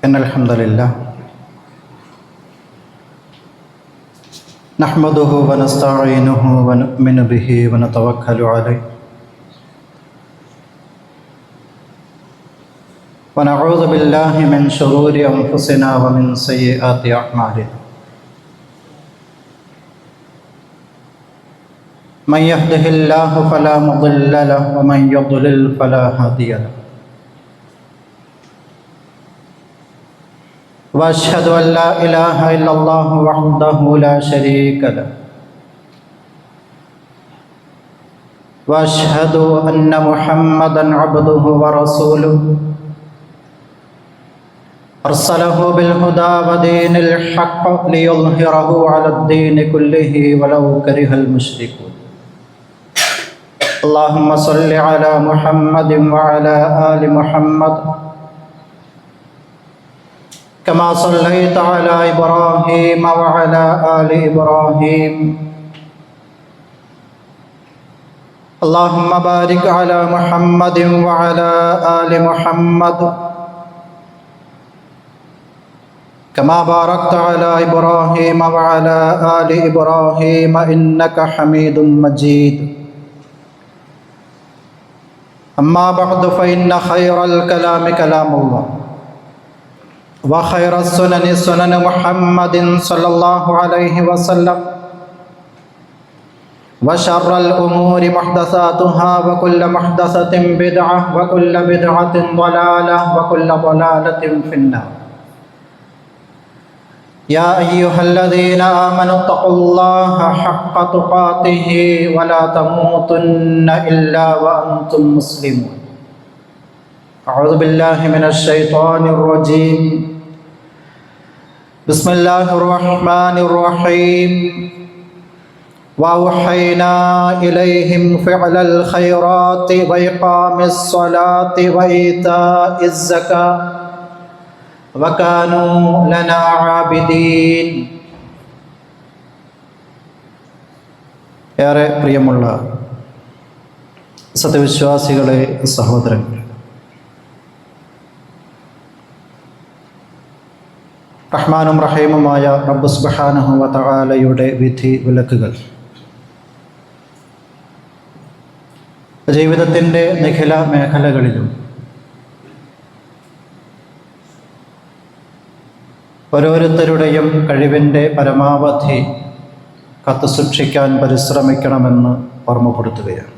إن الحمد لله نحمده ونستعينه ونؤمن به ونتوكل عليه ونعوذ بالله من شرور أنفسنا ومن سيئات أعمالنا من يهده الله فلا مضل له ومن يضلل فلا هادي له وأشهد أن لا إله إلا الله وحده لا شريك له وأشهد أن محمدا عبده ورسوله أرسله بالهدى ودين الحق ليظهره على الدين كله ولو كره المشركون اللهم صل على محمد وعلى آل محمد كما صليت على إبراهيم وعلى آل إبراهيم اللهم بارك على محمد وعلى آل محمد كما باركت على إبراهيم وعلى آل إبراهيم إنك حميد مجيد أما بعد فإن خير الكلام كلام الله وخير السنن سنن محمد صلى الله عليه وسلم وشر الأمور محدثاتها وكل محدثة بدعة وكل بدعة ضلالة وكل ضلالة في النار يا أيها الذين آمنوا اتقوا الله حق تقاته ولا تموتن إلا وأنتم مسلمون أعوذ بالله من الشيطان الرجيم بسم الله الرحمن الرحيم وأوحينا إليهم فعل الخيرات وإقام الصلاة وإيتاء الزكاة وكانوا لنا عابدين. ഏറെ പ്രിയമുള്ള സത്യവിശ്വാസികളെ, സഹോദരങ്ങളെ, റഹ്മാനും റഹീമുമായ റബ്ബ് സുബ്ഹാനഹു വ തആലയുടെ വിധി വിലക്കുകൾ ജീവിതത്തിൻ്റെ നിഖില മേഖലകളിലും ഓരോരുത്തരുടെയും കഴിവിൻ്റെ പരമാവധി കാത്തുസൂക്ഷിക്കാൻ പരിശ്രമിക്കണമെന്ന് ഓർമ്മപ്പെടുത്തുകയാണ്.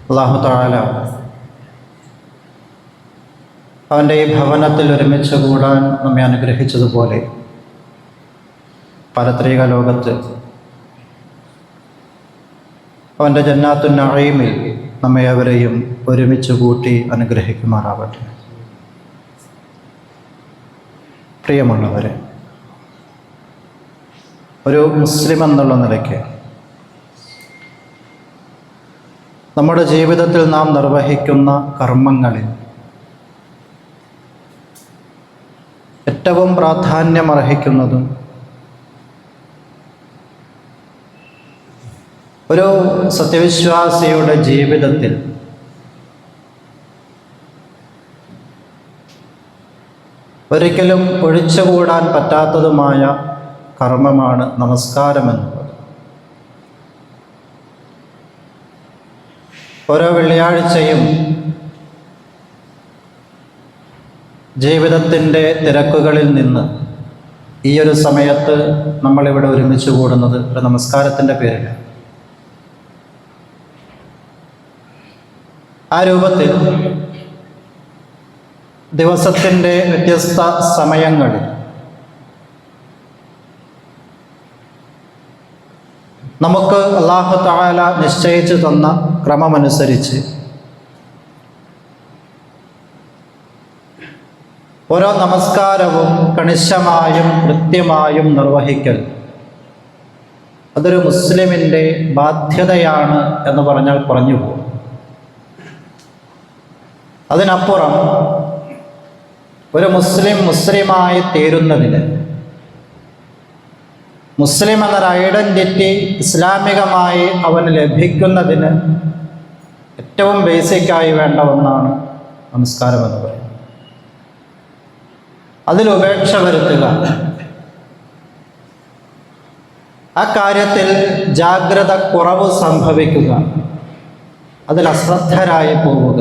അല്ലാഹു തആല അവൻ്റെ ഈ ഭവനത്തിൽ ഒരുമിച്ച് കൂടാൻ നമ്മെ അനുഗ്രഹിച്ചതുപോലെ പാരത്രിക ലോകത്ത് അവൻ്റെ ജന്നാത്തുൻ നഈമിൽ നമ്മെ അവരെയും ഒരുമിച്ച് കൂട്ടി അനുഗ്രഹിക്കുമാറാവട്ടെ. പ്രിയമുള്ളവരെ, ഒരു മുസ്ലിം എന്നുള്ള നിലയ്ക്ക് നമ്മുടെ ജീവിതത്തിൽ നാം നിർവഹിക്കുന്ന കർമ്മങ്ങളിൽ ഏറ്റവും പ്രാധാന്യമർഹിക്കുന്നതും ഒരു സത്യവിശ്വാസിയുടെ ജീവിതത്തിൽ ഒരിക്കലും ഒഴിച്ചുകൂടാൻ പറ്റാത്തതുമായ കർമ്മമാണ് നമസ്കാരമെന്നുള്ളത്. ഓരോ വെള്ളിയാഴ്ചയും ജീവിതത്തിൻ്റെ തിരക്കുകളിൽ നിന്ന് ഈ ഒരു സമയത്ത് നമ്മളിവിടെ ഒരുമിച്ച് കൂടുന്നത് ഒരു നമസ്കാരത്തിൻ്റെ പേരിലാണ്. ആ രൂപത്തിൽ ദിവസത്തിൻ്റെ വ്യത്യസ്ത സമയങ്ങളിൽ നമുക്ക് അല്ലാഹു തആല നിശ്ചയിച്ചു തന്ന ക്രമമനുസരിച്ച് ഓരോ നമസ്കാരവും കണിശമായും കൃത്യമായും നിർവഹിക്കൽ അതൊരു മുസ്ലിമിൻ്റെ ബാധ്യതയാണ് എന്ന് പറഞ്ഞാൽ കുറഞ്ഞു പോകും. അതിനപ്പുറം ഒരു മുസ്ലിമായി തീരുന്നതിന്, മുസ്ലിം എന്നൊരു ഐഡൻറ്റിറ്റി ഇസ്ലാമികമായി അവന് ലഭിക്കുന്നതിന് ഏറ്റവും ബേസിക്കായി വേണ്ട ഒന്നാണ് നമസ്കാരം എന്ന് പറയും. അതിൽ ഉപേക്ഷ വരുത്തുക, ആ കാര്യത്തിൽ ജാഗ്രത കുറവ് സംഭവിക്കുക, അതിൽ അശ്രദ്ധരായി പോവുക.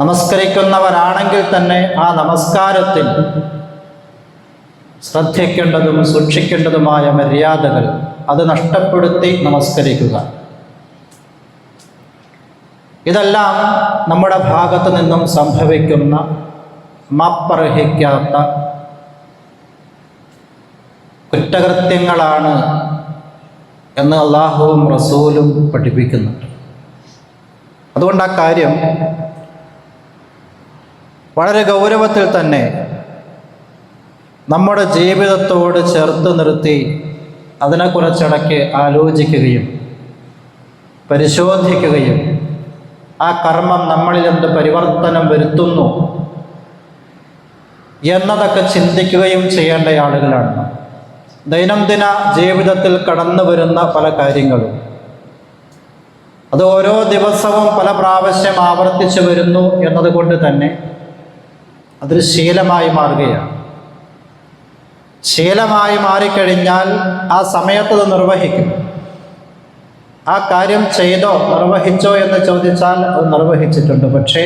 നമസ്കരിക്കുന്നവരാണെങ്കിൽ തന്നെ ആ നമസ്കാരത്തിൽ ശ്രദ്ധിക്കേണ്ടതും സൂക്ഷിക്കേണ്ടതുമായ മര്യാദകൾ അത് നഷ്ടപ്പെടുത്തി നമസ്കരിക്കുക. ഇതെല്ലാം നമ്മുടെ ഭാഗത്ത് നിന്നും സംഭവിക്കുന്ന മാപ്പർഹിക്കാത്ത കുറ്റകൃത്യങ്ങളാണ് എന്ന് അല്ലാഹുവും റസൂലും പഠിപ്പിക്കുന്നുണ്ട്. അതുകൊണ്ട് ആ കാര്യം വളരെ ഗൗരവത്തിൽ തന്നെ നമ്മുടെ ജീവിതത്തോട് ചേർത്ത് നിർത്തി അതിനെക്കുറിച്ചിടയ്ക്ക് ആലോചിക്കുകയും പരിശോധിക്കുകയും ആ കർമ്മം നമ്മളിൽ എന്ത് പരിവർത്തനം വരുത്തുന്നു എന്നതൊക്കെ ചിന്തിക്കുകയും ചെയ്യേണ്ട ആളുകളാണ്. ദൈനംദിന ജീവിതത്തിൽ കടന്നു വരുന്ന പല കാര്യങ്ങളും അത് ഓരോ ദിവസവും പല പ്രാവശ്യം ആവർത്തിച്ചു വരുന്നു എന്നതുകൊണ്ട് തന്നെ അതൊരു ശീലമായി മാറുകയാണ്. ശീലമായി മാറിക്കഴിഞ്ഞാൽ ആ സമയത്ത് അത് നിർവഹിക്കും. ആ കാര്യം ചെയ്തോ നിർവഹിച്ചോ എന്ന് ചോദിച്ചാൽ അത് നിർവഹിച്ചിട്ടുണ്ട്. പക്ഷേ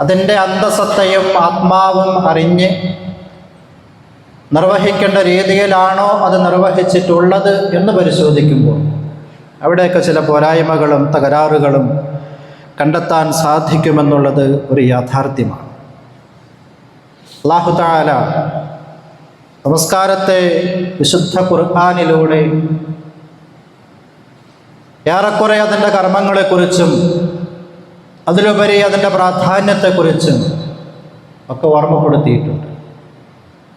അതിൻ്റെ അന്തസത്തയും ആത്മാവും അറിഞ്ഞ് നിർവഹിക്കേണ്ട രീതിയിലാണോ അത് നിർവഹിച്ചിട്ടുള്ളത് എന്ന് പരിശോധിക്കുമ്പോൾ അവിടെയൊക്കെ ചില പോരായ്മകളും തകരാറുകളും കണ്ടെത്താൻ സാധിക്കുമെന്നുള്ളത് ഒരു യാഥാർത്ഥ്യമാണ്. അല്ലാഹു തആല നമസ്കാരത്തെ വിശുദ്ധ ഖുർആനിലൂടെ ഏറെക്കുറെ അതിൻ്റെ കർമ്മങ്ങളെക്കുറിച്ചും അതിലുപരി അതിൻ്റെ പ്രാധാന്യത്തെക്കുറിച്ചും ഒക്കെ ഓർമ്മപ്പെടുത്തിയിട്ടുണ്ട്.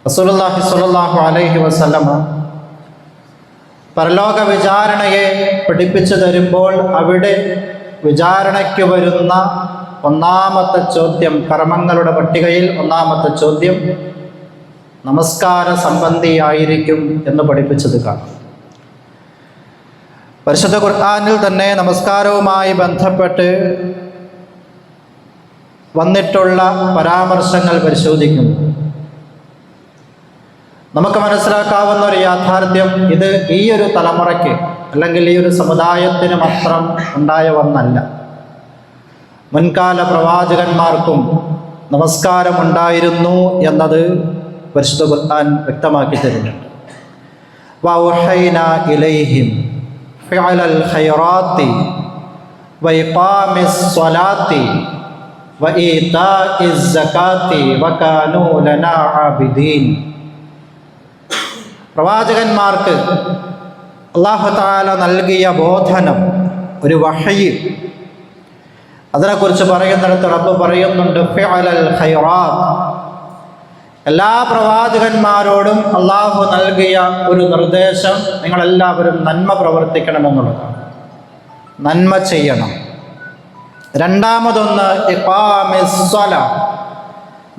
റസൂലുള്ളാഹി സ്വല്ലല്ലാഹു അലൈഹി വസല്ലമ പരലോക വിചാരണയെ പഠിപ്പിച്ചു തരുമ്പോൾ അവിടെ വിചാരണയ്ക്ക് വരുന്ന ഒന്നാമത്തെ ചോദ്യം, കർമ്മങ്ങളുടെ പട്ടികയിൽ ഒന്നാമത്തെ ചോദ്യം നമസ്കാര സംബന്ധിയായിരിക്കും എന്ന് പഠിപ്പിച്ചത് കാണാം. പരിശുദ്ധ ഖുർആനിൽ തന്നെ നമസ്കാരവുമായി ബന്ധപ്പെട്ട് വന്നിട്ടുള്ള പരാമർശങ്ങൾ പരിശോധിക്കുന്നു. നമുക്ക് മനസ്സിലാക്കാവുന്ന ഒരു യാഥാർത്ഥ്യം, ഇത് ഈ ഒരു തലമുറയ്ക്ക് അല്ലെങ്കിൽ ഈ ഒരു സമുദായത്തിന് മാത്രം ഉണ്ടായ ഒന്നല്ല. മുൻകാല പ്രവാചകന്മാർക്കും നമസ്കാരമുണ്ടായിരുന്നു എന്നത് പരിശുദ്ധ ഖുർആൻ വ്യക്തമാക്കി തരുന്നുണ്ട്. വൗഹൈനാ ഇലൈഹിം ഫിഅലൽ ഖൈറാത്തി വഇഖാമിസ് സ്വലാത്തി വഇതാഇസ് സകാത്തി വകാനൂ ലനാ ആബിദീൻ. പ്രവാചകന്മാർക്ക് അല്ലാഹു തആല നൽകിയ ബോധനം, ഒരു വഹയി, അതിനെക്കുറിച്ച് പറയുന്നിടത്ത് റബ്ബ് പറയുന്നുണ്ട് ഫിഅലൽ ഖൈറാത്ത്. എല്ലാ പ്രവാചകന്മാരോടും അല്ലാഹു നൽകിയ ഒരു നിർദ്ദേശം, നിങ്ങളെല്ലാവരും നന്മ പ്രവർത്തിക്കണമെന്നുള്ളതാണ്. നന്മ ചെയ്യണം. രണ്ടാമതൊന്ന് ഇഖാമിസ് സ്വലാ,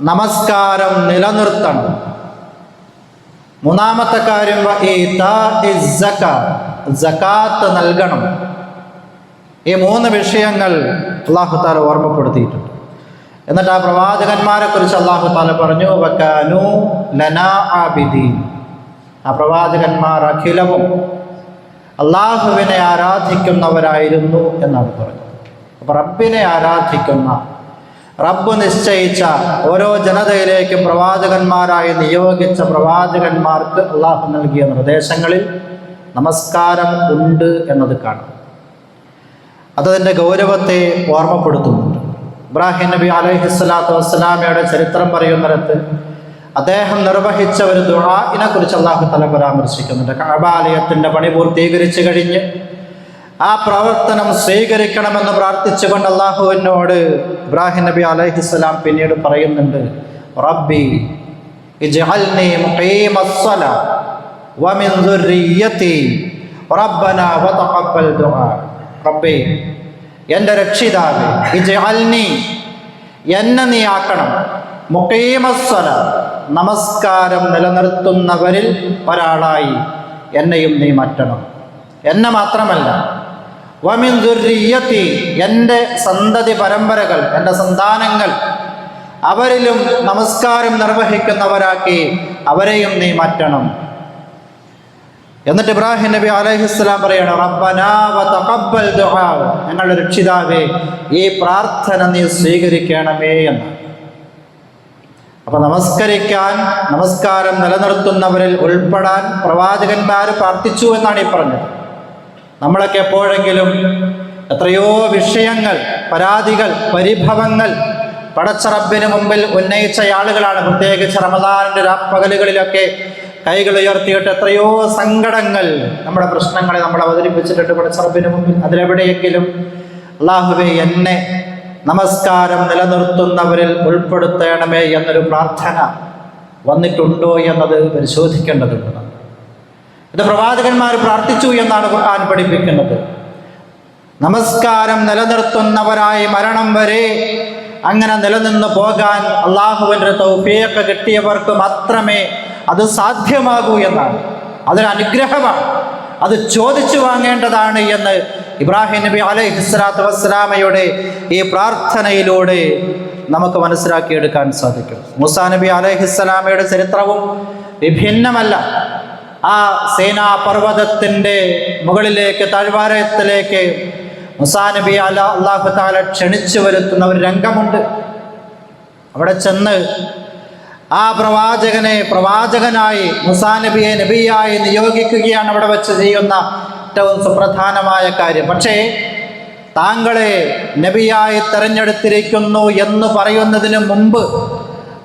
നമസ്കാരം നിലനിർത്തണം. മൂന്നാമത്തെ കാര്യം വഇതാഇസ് സകാത്ത്, സകാത്ത് നൽകണം. ഈ മൂന്ന് വിഷയങ്ങൾ അല്ലാഹു തആല ഓർമ്മപ്പെടുത്തിയിട്ടുണ്ട്. എന്നിട്ട് ആ പ്രവാചകന്മാരെ കുറിച്ച് അല്ലാഹു തആല പറഞ്ഞു വകാനൂ ലനാ ആബിദീൻ. ആ പ്രവാചകന്മാർ അഖിലവും അല്ലാഹുവിനെ ആരാധിക്കുന്നവരായിരുന്നു എന്നാണ് പറഞ്ഞത്. അപ്പോൾ റബ്ബിനെ ആരാധിക്കുന്ന, റബ്ബ് നിശ്ചയിച്ച ഓരോ ജനതയിലേക്കും പ്രവാചകന്മാരായി നിയോഗിച്ച പ്രവാചകന്മാർക്ക് അല്ലാഹു നൽകിയ നിർദ്ദേശങ്ങളിൽ നമസ്കാരം ഉണ്ട് എന്നത് കാണാം. അതതിൻ്റെ ഗൗരവത്തെ ഓർമ്മപ്പെടുത്തുന്നുണ്ട്. ഇബ്രാഹിം നബി അലൈഹിസ്സലാത്തു വസ്സലാമയുടെ ചരിത്രം പറയുന്നിടത്ത് അദ്ദേഹം നിർവഹിച്ച ഒരു ദുആഇനെ കുറിച്ച് അല്ലാഹു തആല പരാമർശിക്കുന്നുണ്ട്. കഅബാലയത്തിൻ്റെ പണി പൂർത്തീകരിച്ചു കഴിഞ്ഞ് ആ പ്രവർത്തനം സ്വീകരിക്കണമെന്ന് പ്രാർത്ഥിച്ചുകൊണ്ട് അല്ലാഹുവിനോട് ഇബ്രാഹിം നബി അലൈഹിസ്സലാം പിന്നീട് പറയുന്നുണ്ട്, റബ്ബി ഇജ്അൽനി മുഖീമസ്സലാ വമിൻ ദുർരിയ്യതി റബ്ബനാ വതഖബ്ബൽ ദുആ. റബ്ബേ, എൻ്റെ രക്ഷിതാവേ, ഇജ്അൽനി, എന്നെ നീ ആക്കണം, മുഖീമസ്സലാ, നമസ്കാരം നിലനിർത്തുന്നവരിൽ ഒരാളായി എന്നെയും നീ മാറ്റണം. എന്നെ മാത്രമല്ല വമിൻ ദുർരിയത്തി, എൻ്റെ സന്തതി പരമ്പരകൾ, എൻ്റെ സന്താനങ്ങൾ, അവരിലും നമസ്കാരം നിർവഹിക്കുന്നവരാക്കി അവരെയും നീ മാറ്റണം. എന്നിട്ട് ഇബ്രാഹിം നബി അലൈഹിസ്സലാം പറയണം, റബ്ബനാ വതഖബ്ബൽ ദുആ, ഞങ്ങളുടെ രക്ഷിതാവേ ഈ പ്രാർത്ഥന നീ സ്വീകരിക്കണമേ എന്ന്. അപ്പൊ നമസ്കാരം നിലനിർത്തുന്നവരിൽ ഉൾപ്പെടാൻ പ്രവാചകന്മാർ പ്രാർത്ഥിച്ചു എന്നാണ് ഈ പറഞ്ഞത്. നമ്മളൊക്കെ എപ്പോഴെങ്കിലും എത്രയോ വിഷയങ്ങൾ, പരാതികൾ, പരിഭവങ്ങൾ പടച്ച റബ്ബിന് മുമ്പിൽ ഉന്നയിച്ച ആളുകളാണ്. പ്രത്യേകിച്ച് റമദാനിന്റെ രാപ്പകലുകളിലൊക്കെ കൈകൾ ഉയർത്തിയിട്ട് എത്രയോ സങ്കടങ്ങൾ, നമ്മുടെ പ്രശ്നങ്ങളെ നമ്മൾ അവതരിപ്പിച്ചിട്ടുണ്ട് പടച്ച റബ്ബിന് മുമ്പിൽ. അതിലെവിടെയെങ്കിലും അല്ലാഹുവേ എന്നെ നമസ്കാരം നിലനിർത്തുന്നവരിൽ ഉൾപ്പെടുത്തണമേ എന്നൊരു പ്രാർത്ഥന വന്നിട്ടുണ്ടോ എന്നത് പരിശോധിക്കേണ്ടതുണ്ട്. ഇത് പ്രവാചകന്മാർ പ്രാർത്ഥിച്ചു എന്നാണ് ഖുർആൻ പഠിപ്പിക്കുന്നത്. നമസ്കാരം നിലനിർത്തുന്നവരായി മരണം വരെ അങ്ങനെ നിലനിന്ന് പോകാൻ അള്ളാഹുവിൻ്റെ തൗഫീഖ് കിട്ടിയവർക്ക് മാത്രമേ അത് സാധ്യമാകൂ എന്നാണ്. അതൊരു അനുഗ്രഹമാണ്, അത് ചോദിച്ചു വാങ്ങേണ്ടതാണ് എന്ന് ഇബ്രാഹിം നബി അലൈഹിസ്സലാത്തു വസ്സലാമയുടെ ഈ പ്രാർത്ഥനയിലൂടെ നമുക്ക് മനസ്സിലാക്കിയെടുക്കാൻ സാധിക്കും. മൂസാ നബി അലൈഹിസ്സലാമയുടെ ചരിത്രവും വിഭിന്നമല്ല. ആ സേനാ പർവ്വതത്തിൻ്റെ മുകളിലേക്ക്, താഴ്വാരത്തിലേക്ക് മൂസാ നബി അല്ലാഹു തആല ക്ഷണിച്ചു വരുത്തുന്ന ഒരു രംഗമുണ്ട്. അവിടെ ചെന്ന് ആ പ്രവാചകനായി മൂസാ നബിയെ നബിയായി നിയോഗിക്കുകയാണ് അവിടെ വെച്ച് ചെയ്യുന്ന ഏറ്റവും സുപ്രധാനമായ കാര്യം. പക്ഷേ താങ്കളെ നബിയായി തെരഞ്ഞെടുത്തിരിക്കുന്നു എന്ന് പറയുന്നതിന് മുമ്പ്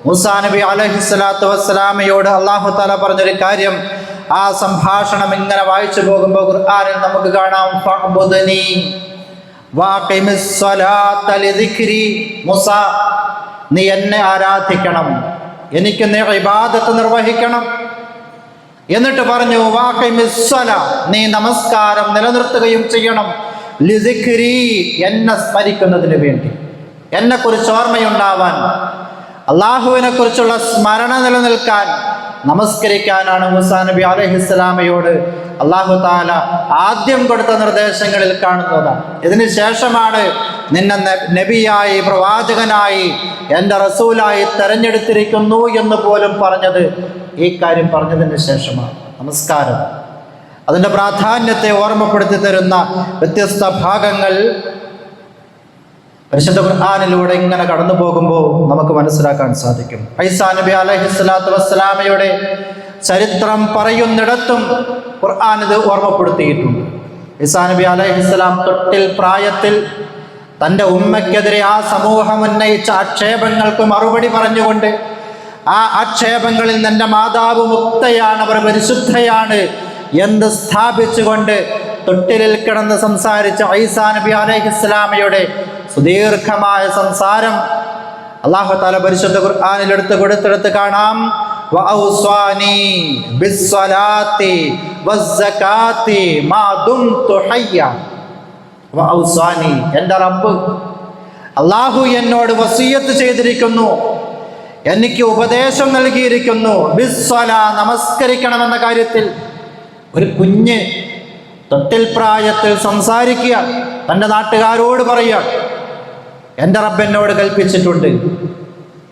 മൂസാ നബി അലൈഹിസ്സലാത്തു വസ്സലാമയോട് അല്ലാഹു തആല പറഞ്ഞൊരു കാര്യം, ആ സംഭാഷണം ഇങ്ങനെ വായിച്ചു പോകുമ്പോൾ ഖുർആനിൽ നമുക്ക് കാണാം, ഫഅ്ബുദ്നി വഅഖിമിസ് സ്വലാത്ത ലിദിക്രി. മൂസാ, നീ എന്നെ ആരാധിക്കണം, എനിക്ക് നീ ഇബാദത്ത് നിർവഹിക്കണം. എന്നിട്ട് പറഞ്ഞു, വഅഖിമിസ് സ്വലാ, നീ നമസ്കാരം നിലനിർത്തുകയും ചെയ്യണം. ലിദിക്രി, എന്നെ സ്മരിക്കുന്നതിന് വേണ്ടി, എന്നെക്കുറിച്ച് ഓർമ്മയുണ്ടാവാൻ, അള്ളാഹുവിനെ കുറിച്ചുള്ള സ്മരണ നിലനിൽക്കാൻ, നമസ്കരിക്കാനാണ് മൂസാ നബി അലൈഹിസ്സലാമയോട് അല്ലാഹു തആല ആദ്യം കൊടുത്ത നിർദ്ദേശങ്ങളിൽ കാണുന്നത്. ഇതിന് ശേഷമാണ് നിന്നെ നബിയായി, പ്രവാചകനായി, എൻ്റെ റസൂലായി തെരഞ്ഞെടുത്തിരിക്കുന്നു എന്ന് പോലും പറഞ്ഞത്. ഈ കാര്യം പറഞ്ഞതിന് ശേഷമാണ്. നമസ്കാരം, അതിൻ്റെ പ്രാധാന്യത്തെ ഓർമ്മപ്പെടുത്തി തരുന്ന വ്യത്യസ്ത ഭാഗങ്ങൾ പരിശുദ്ധ ഖുർആനിലൂടെ ഇങ്ങനെ കടന്നു പോകുമ്പോൾ നമുക്ക് മനസ്സിലാക്കാൻ സാധിക്കും. ഈസാ നബി അലൈഹിസ്സലാത്തു വസ്സലാമയുടെ ചരിത്രം പറയുന്നിടത്തും ഖുർആൻ ഇത് ഓർമ്മപ്പെടുത്തിയിട്ടുണ്ട്. ഈസാ നബി അലൈഹിസ്സലാം തൊട്ടിൽ പ്രായത്തിൽ തൻ്റെ ഉമ്മയ്ക്കെതിരെ ആ സമൂഹം ഉന്നയിച്ച ആക്ഷേപങ്ങൾക്ക് മറുപടി പറഞ്ഞുകൊണ്ട്, ആ ആക്ഷേപങ്ങളിൽ എൻ്റെ മാതാവ് മുക്തയാണ്, അവർ പരിശുദ്ധയാണ് എന്ന് സ്ഥാപിച്ചുകൊണ്ട് തൊട്ടിലിൽ കിടന്ന് സംസാരിച്ച ഈസാ നബി അലൈഹിസ്സലാമയുടെ സുദീർഘമായ സംസാരം അല്ലാഹു തആല പരിശുദ്ധ ഖുർആനിൽ കൊടുത്തെടുത്ത് കാണാം. വഔസ്വാനി ബിസ്സലാത്തി വസ്സകാത്തി മാ ദുംതു ഹയ്യ. വഔസ്വാനി, എൻ്റെ റബ്ബ് അല്ലാഹു എന്നോട് വസിയത്ത് ചെയ്തിരിക്കുന്നു, എനിക്ക് ഉപദേശം നൽകിയിരിക്കുന്നു. ബിസ്സലാ, നമസ്കരിക്കണമെന്ന കാര്യത്തിൽ. ഒരു കുഞ്ഞ് തൊട്ടിൽ പ്രായത്തിൽ സംസാരിക്കുക, തൻ്റെ നാട്ടുകാരോട് പറയുക, എൻ്റെ റബ്ബ് എന്നോട് കൽപ്പിച്ചിട്ടുണ്ട്,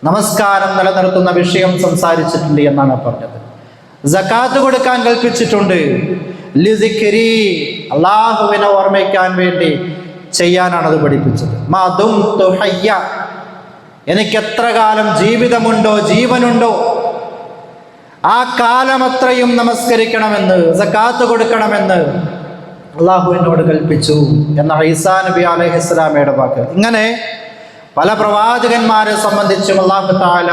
നമസ്കാരം നിലനിർത്തുന്ന വിഷയം സംസാരിച്ചിട്ടുണ്ട് എന്നാണ് പറഞ്ഞത്. സകാത്ത് കൊടുക്കാൻ കൽപ്പിച്ചിട്ടുണ്ട്. ലിസിക്രി, അള്ളാഹുവിനെ ഓർമ്മിക്കാൻ വേണ്ടി ചെയ്യാനാണ് അത് പഠിപ്പിച്ചത്. മാ ദുംതു ഹയ്യ, എനിക്ക് എത്ര കാലം ജീവിതമുണ്ടോ, ജീവനുണ്ടോ, ആ കാലമത്രയും നമസ്കരിക്കണമെന്ന്, സകാത്ത് കൊടുക്കണമെന്ന് അള്ളാഹു എന്നോട് കൽപ്പിച്ചു എന്ന ഈസാ നബി അലൈഹിസ്സലാമയുടെ വാക്ക്. ഇങ്ങനെ പല പ്രവാചകന്മാരെ സംബന്ധിച്ചും അല്ലാഹു തആല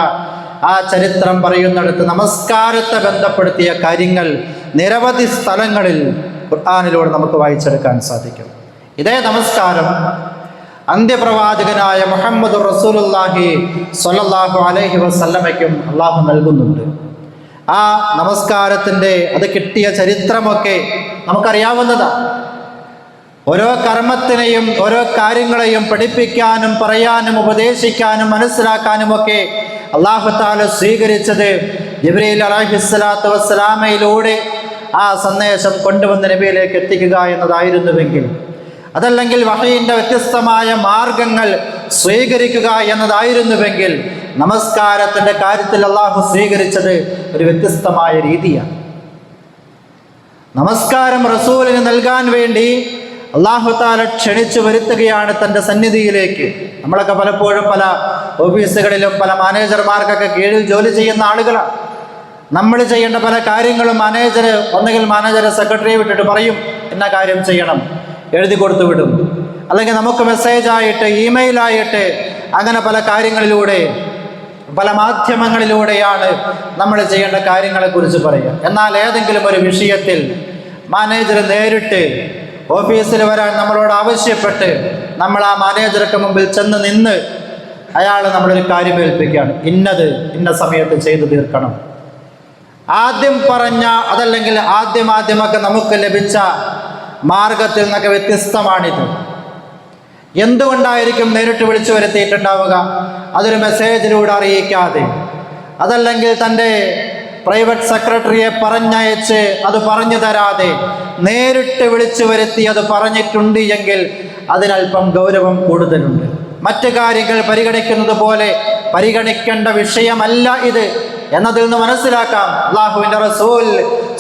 ആ ചരിത്രം പറയുന്നിടത്ത് നമസ്കാരത്തെ ബന്ധപ്പെടുത്തിയ കാര്യങ്ങൾ നിരവധി സ്ഥലങ്ങളിൽ ഖുർആനിലൂടെ നമുക്ക് വായിച്ചെടുക്കാൻ സാധിക്കും. ഇതേ നമസ്കാരം അന്ത്യപ്രവാചകനായ മുഹമ്മദ് റസൂലുള്ളാഹി സ്വല്ലല്ലാഹു അലൈഹി വസല്ലമയ്ക്കും അള്ളാഹു നൽകുന്നുണ്ട്. ആ നമസ്കാരത്തിൻ്റെ അത് കിട്ടിയ ചരിത്രമൊക്കെ നമുക്കറിയാവുന്നതാണ്. ഓരോ കർമ്മത്തിനെയും ഓരോ കാര്യങ്ങളെയും പഠിപ്പിക്കാനും പറയാനും ഉപദേശിക്കാനും മനസ്സിലാക്കാനുമൊക്കെ അല്ലാഹു തആല സ്വീകരിച്ചത് ജിബ്രീൽ അലൈഹിസ്സലാത്തു വസ്സലാമയിലൂടെ ആ സന്ദേശം കൊണ്ടുവന്ന് നബിയിലേക്ക് എത്തിക്കുക എന്നതായിരുന്നുവെങ്കിൽ, അതല്ലെങ്കിൽ വഹയിൻ്റെ വ്യത്യസ്തമായ മാർഗങ്ങൾ സ്വീകരിക്കുക എന്നതായിരുന്നുവെങ്കിൽ നമസ്കാരത്തിൻ്റെ കാര്യത്തിൽ അള്ളാഹു സ്വീകരിച്ചത് ഒരു വ്യത്യസ്തമായ രീതിയാണ്. നമസ്കാരം റസൂലിന് നൽകാൻ വേണ്ടി അല്ലാഹു തആല ക്ഷണിച്ചു വരുത്തുകയാണ് തൻ്റെ സന്നിധിയിലേക്ക്. നമ്മളൊക്കെ പലപ്പോഴും പല ഓഫീസുകളിലും പല മാനേജർമാർക്കൊക്കെ കീഴിൽ ജോലി ചെയ്യുന്ന ആളുകളാണ്. നമ്മൾ ചെയ്യേണ്ട പല കാര്യങ്ങളും ഒന്നുകിൽ മാനേജറെ സെക്രട്ടറിയെ വിട്ടിട്ട് പറയും എന്ന കാര്യം ചെയ്യണം, എഴുതി കൊടുത്തു വിടും. അല്ലെങ്കിൽ നമുക്ക് മെസ്സേജായിട്ട് ഇമെയിലായിട്ട് അങ്ങനെ പല കാര്യങ്ങളിലൂടെ പല മാധ്യമങ്ങളിലൂടെയാണ് നമ്മൾ ചെയ്യേണ്ട കാര്യങ്ങളെക്കുറിച്ച് പറയുക. എന്നാൽ ഏതെങ്കിലും ഒരു വിഷയത്തിൽ മാനേജർ നേരിട്ട് ഓഫീസിൽ വരാൻ നമ്മളോട് ആവശ്യപ്പെട്ട് നമ്മൾ ആ മാനേജർക്ക് മുമ്പിൽ ചെന്ന് നിന്ന് അയാൾ നമ്മളൊരു കാര്യം ഏൽപ്പിക്കുകയാണ്, ഇന്നത് ഇന്ന സമയത്ത് ചെയ്തു തീർക്കണം. ആദ്യം പറഞ്ഞ അതല്ലെങ്കിൽ ആദ്യമൊക്കെ നമുക്ക് ലഭിച്ച മാർഗത്തിൽ നിന്നൊക്കെ വ്യത്യസ്തമാണിത്. എന്തുകൊണ്ടായിരിക്കും നേരിട്ട് വിളിച്ചു വരുത്തിയിട്ടുണ്ടാവുക? അതൊരു മെസ്സേജിലൂടെ അറിയിക്കാതെ, അതല്ലെങ്കിൽ തൻ്റെ പ്രൈവറ്റ് സെക്രട്ടറിയെ പറഞ്ഞയച്ച് അത് പറഞ്ഞു തരാതെ നേരിട്ട് വിളിച്ചു വരുത്തി അത് പറഞ്ഞിട്ടുണ്ട് എങ്കിൽ അതിനല്പം ഗൗരവം കൂടുതലുണ്ട്. മറ്റു കാര്യങ്ങൾ പരിഗണിക്കുന്നത് പോലെ പരിഗണിക്കേണ്ട വിഷയമല്ല ഇത് എന്നതിൽ നിന്ന് മനസ്സിലാക്കാം അല്ലാഹുവിൻ്റെ റസൂൽ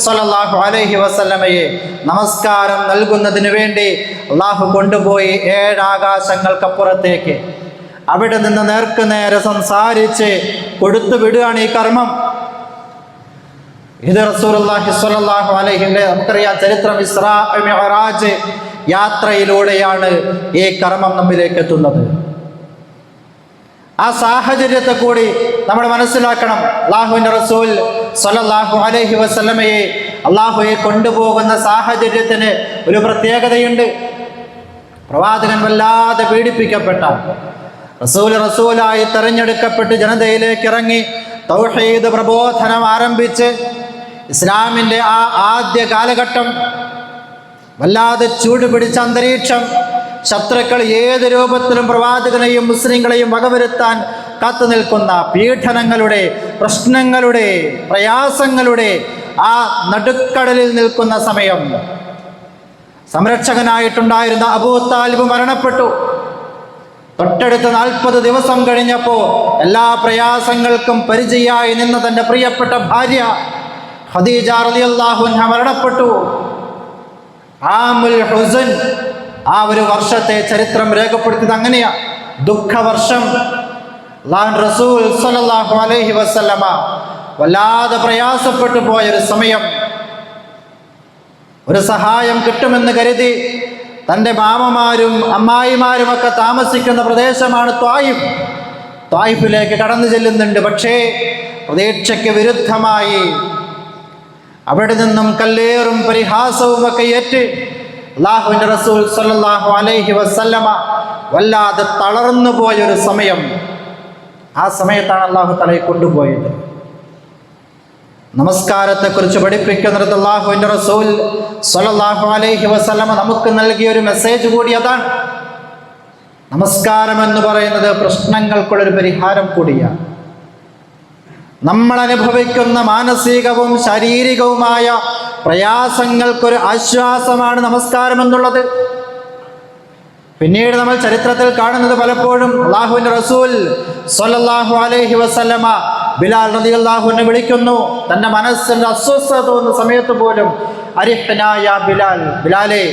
സ്വല്ലല്ലാഹു അലൈഹി വസല്ലമയെ നമസ്കാരം നൽകുന്നതിന് വേണ്ടി അല്ലാഹു കൊണ്ടുപോയി 7 ആകാശങ്ങൾക്കപ്പുറത്തേക്ക്. അവിടെ നിന്ന് നേർക്കുനേരെ സംസാരിച്ച് കൊടുത്തു വിടുകയാണ് ഈ കർമ്മം. ഇത് റസൂലുള്ളാഹി സ്വല്ലല്ലാഹു അലൈഹി വസല്ലം നമുക്കറിയാം ചരിത്രം, ഇസ്രാ മിഅ്റാജ് യാത്രയിലൂടെയാണ് ഈ കർമ്മം നമ്മിലേക്ക് എത്തുന്നത്. ആ സാഹചര്യത്തെ കൂടി നമ്മൾ മനസ്സിലാക്കണം. അല്ലാഹുവിൻ്റെ റസൂൽ സ്വല്ലല്ലാഹു അലൈഹി വസല്ലമയെ അല്ലാഹുവെ കൊണ്ടുപോകുന്ന സാഹചര്യത്തിന് ഒരു പ്രത്യേകതയുണ്ട്. പ്രവാചകൻ വല്ലാതെ പീഡിപ്പിക്കപ്പെട്ട റസൂലായി തെരഞ്ഞെടുക്കപ്പെട്ട് ജനതയിലേക്ക് ഇറങ്ങി തൗഹീദ് പ്രബോധനം ആരംഭിച്ച് ഇസ്ലാമിൻ്റെ ആ ആദ്യ കാലഘട്ടം വല്ലാതെ ചൂടുപിടിച്ച അന്തരീക്ഷം, ശത്രുക്കൾ ഏത് രൂപത്തിലും പ്രവാചകനെയും മുസ്ലിങ്ങളെയും വകവരുത്താൻ കാത്തു നിൽക്കുന്ന പീഡനങ്ങളുടെ, പ്രശ്നങ്ങളുടെ, പ്രയാസങ്ങളുടെ ആ നടുക്കടലിൽ നിൽക്കുന്ന സമയം സംരക്ഷകനായിട്ടുണ്ടായിരുന്ന അബൂ താലിബ് മരണപ്പെട്ടു. തൊട്ടടുത്ത 40 ദിവസം കഴിഞ്ഞപ്പോൾ എല്ലാ പ്രയാസങ്ങൾക്കും പരിചയായി നിന്ന തൻ്റെ പ്രിയപ്പെട്ട ഭാര്യ ഖദീജ റളിയല്ലാഹു അൻഹ മരണപ്പെട്ടു. ആമുൽ ഹുസൻ, ആ ഒരു വർഷത്തെ ചരിത്രം രേഖപ്പെടുത്തിയത് അങ്ങനെയാ, ദുഃഖവർഷം. റസൂൽ സ്വല്ലല്ലാഹു അലൈഹി വസല്ലമ വല്ലാതെ പ്രയാസപ്പെട്ടു പോയൊരു സമയം. ഒരു സഹായം കിട്ടുമെന്ന് കരുതി തൻ്റെ മാമമാരും അമ്മായിമാരുമൊക്കെ താമസിക്കുന്ന പ്രദേശമാണ് ത്വായിഫ്. ത്വായിഫിലേക്ക് കടന്നു ചെല്ലുന്നുണ്ട്. പക്ഷേ പ്രതീക്ഷയ്ക്ക് വിരുദ്ധമായി അവിടെ നിന്നും കല്ലേറും പരിഹാസവും ഒക്കെ ഏറ്റ് അല്ലാഹുവിൻ്റെ റസൂൽ സ്വല്ലല്ലാഹു അലൈഹി വസല്ലമ വല്ലാതെ തളർന്നു പോയൊരു സമയം. ആ സമയത്താണ് അല്ലാഹു തആല കൊണ്ടുപോയത്. നമസ്കാരത്തെക്കുറിച്ച് പഠിപ്പിക്കുന്നിടത്ത് അല്ലാഹുവിൻ്റെ റസൂൽ സ്വല്ലല്ലാഹു അലൈഹി വസല്ലമ നമുക്ക് നൽകിയ ഒരു മെസ്സേജ് കൂടി അതാണ്. നമസ്കാരം എന്ന് പറയുന്നത് പ്രശ്നങ്ങൾക്കുള്ളൊരു പരിഹാരം കൂടിയാണ്. നമ്മൾ അനുഭവിക്കുന്ന മാനസികവും ശാരീരികവുമായ പ്രയാസങ്ങൾക്കൊരു ആശ്വാസമാണ് നമസ്കാരം എന്നുള്ളത്. പിന്നീട് നമ്മൾ ചരിത്രത്തിൽ കാണുന്നത് പലപ്പോഴും അല്ലാഹുവിൻ്റെ റസൂൽ സ്വല്ലല്ലാഹു അലൈഹി വസല്ലമ ബിലാൽ റളിയല്ലാഹു അൻഹു വിളിക്കുന്നു. തൻ്റെ മനസ്സിൻ്റെ അസ്വസ്ഥത തോന്നുന്ന സമയത്ത് പോലും അരിഹ്നാ യാ ബിലാൽ, ബിലാലേ